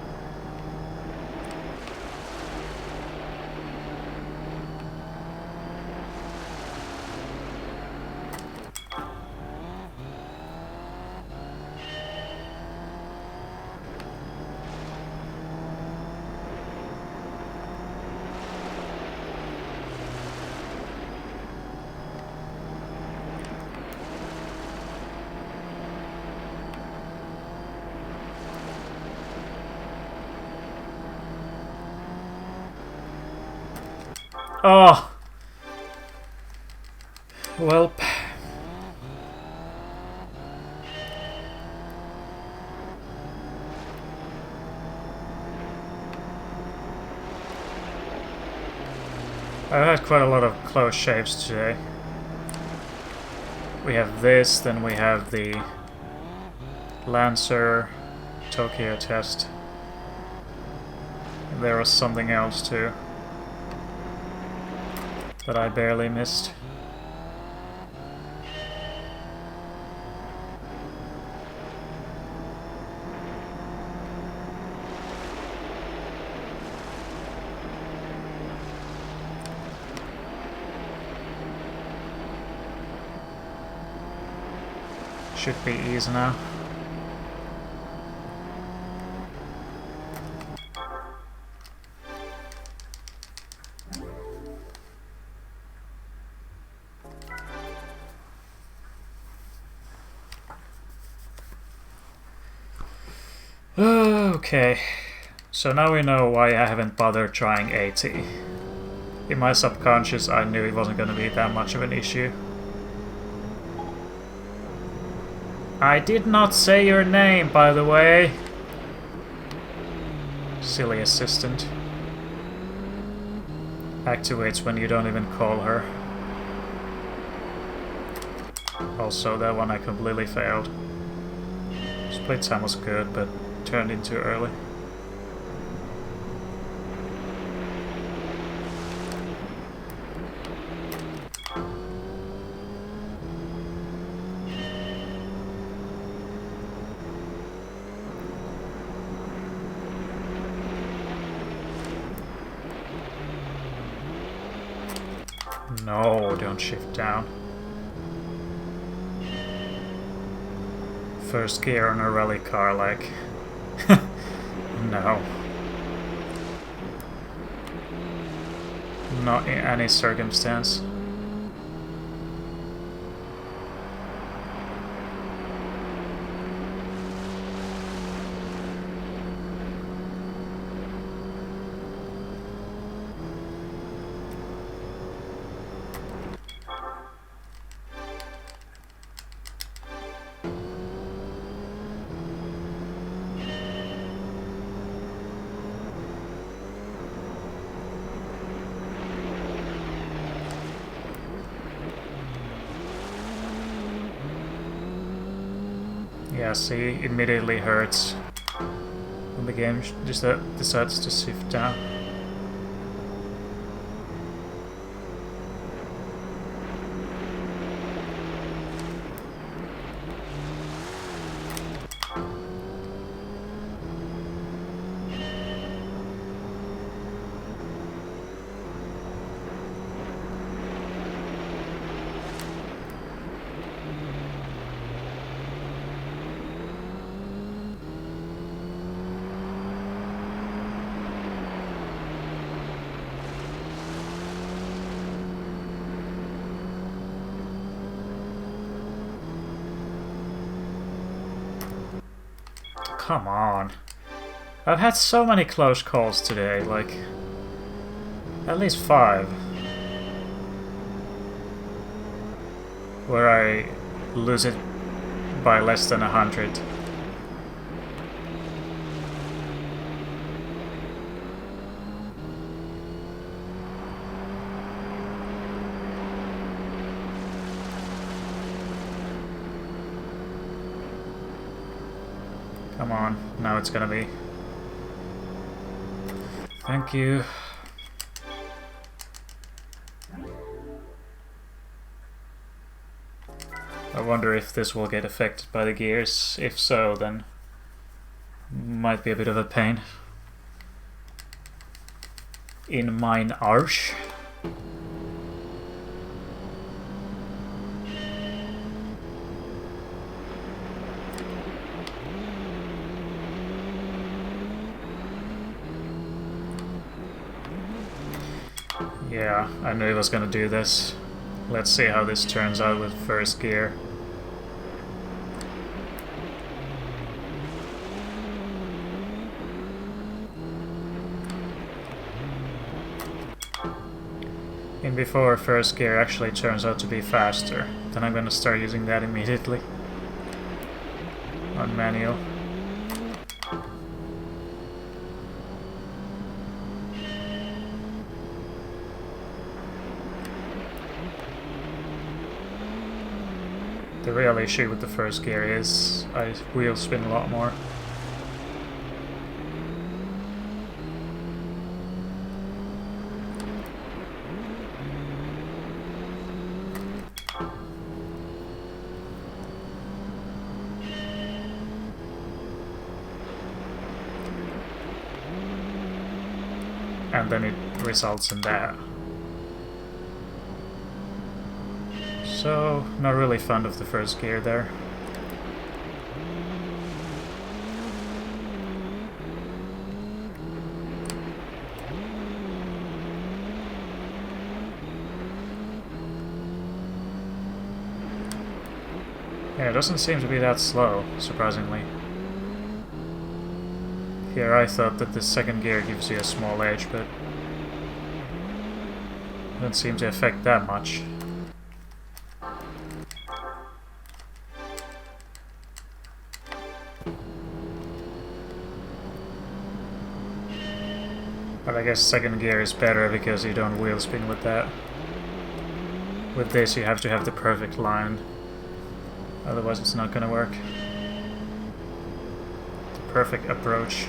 Oh! Welp. I've had quite a lot of close shaves today. We have this, then we have the Lancer Tokyo test. And there was something else too that I barely missed. Should be easy now. Okay, so now we know why I haven't bothered trying 80. In my subconscious I knew it wasn't going to be that much of an issue. I did not say your name, by the way. Silly assistant. Activates when you don't even call her. Also, that one I completely failed. Split time was good, but turned in too early. No, don't shift down. First gear on a rally car, like... no. Not in any circumstance. Yeah, see, immediately hurts when the game just decides to shift down. Come on. I've had so many close calls today, like... at least 5. Where I lose it by less than 100. Come on, now it's gonna be. Thank you. I wonder if this will get affected by the gears. If so, then might be a bit of a pain in mine arse. Yeah, I knew he was gonna do this. Let's see how this turns out with first gear. And before first gear actually turns out to be faster, then I'm gonna start using that immediately on manual. The real issue with the first gear is I wheel spin a lot more. And then it results in that. So, not really fond of the first gear there. Yeah, it doesn't seem to be that slow, surprisingly. Here I thought that the second gear gives you a small edge, but it doesn't seem to affect that much. But I guess second gear is better because you don't wheel spin with that. With this you have to have the perfect line, otherwise it's not gonna work. The perfect approach.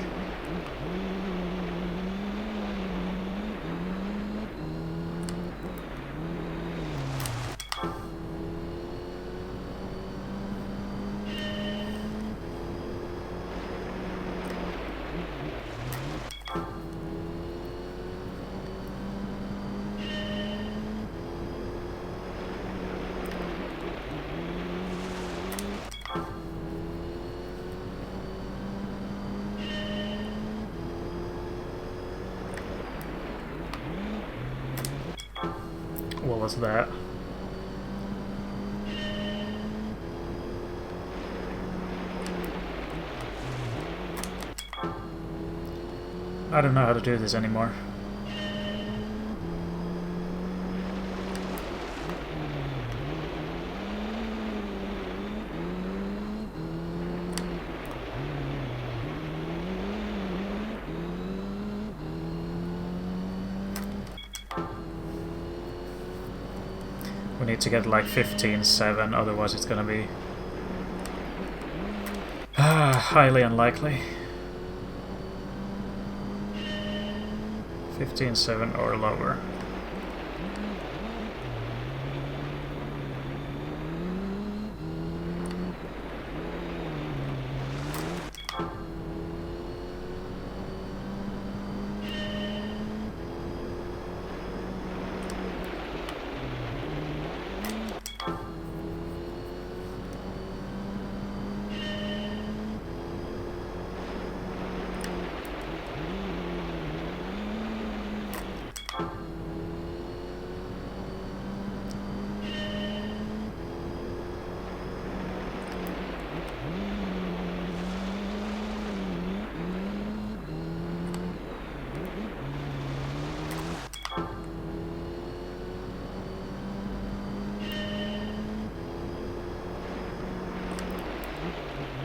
What was that? I don't know how to do this anymore. We need to get like 15-7, otherwise it's gonna be highly unlikely. 15-7 or lower.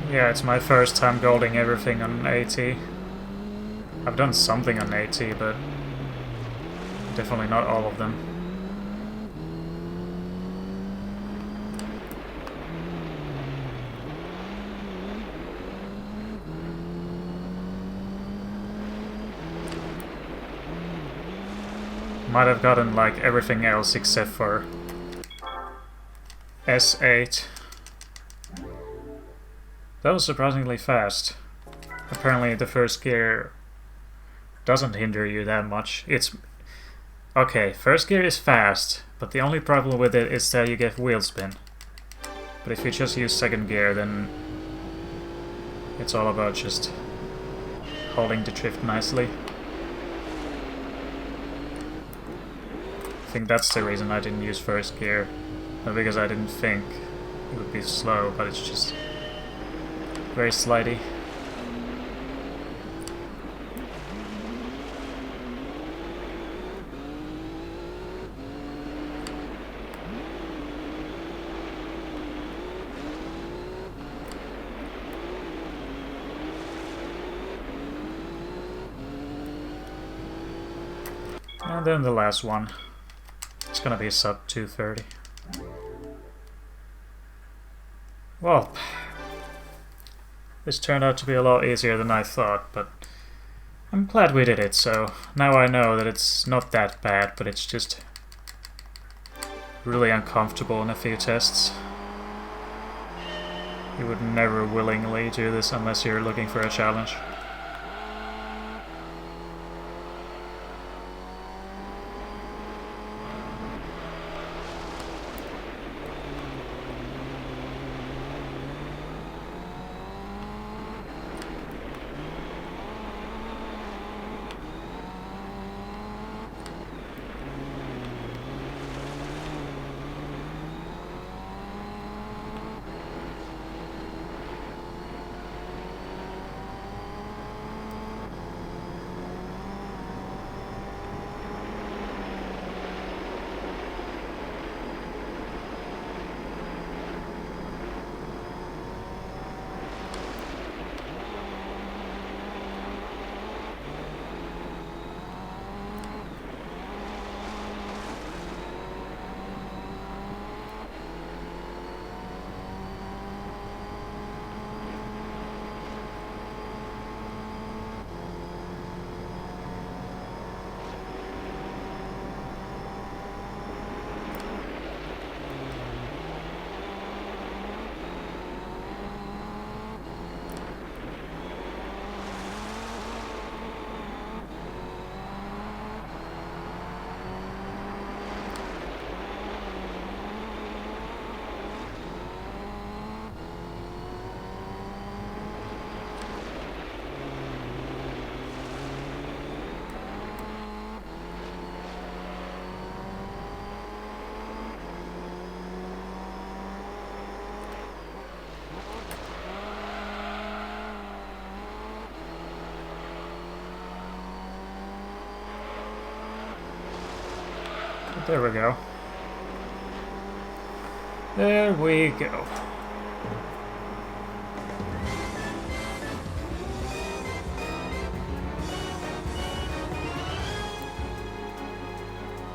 Yeah, it's my first time golding everything on AT. I've done something on AT, but definitely not all of them. Might have gotten like everything else except for S8. That was surprisingly fast. Apparently the first gear doesn't hinder you that much. It's... okay, first gear is fast, but the only problem with it is that you get wheel spin. But if you just use second gear, then it's all about just holding the drift nicely. I think that's the reason I didn't use first gear. Not because I didn't think it would be slow, but it's just very slidey. And then the last one. It's gonna be sub 230. Well, this turned out to be a lot easier than I thought, but I'm glad we did it, so now I know that it's not that bad, but it's just really uncomfortable in a few tests. You would never willingly do this unless you're looking for a challenge. There we go. There we go.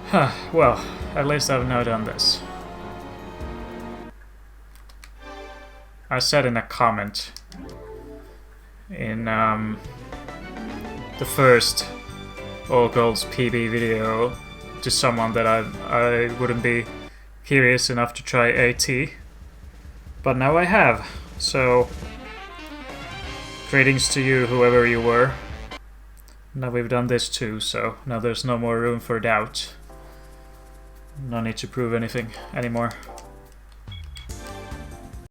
Huh, well, at least I've now done this. I said in a comment in the first All Golds PB video to someone that I wouldn't be curious enough to try AT, but now I have, so greetings to you, whoever you were. Now we've done this too, so now there's no more room for doubt. No need to prove anything anymore.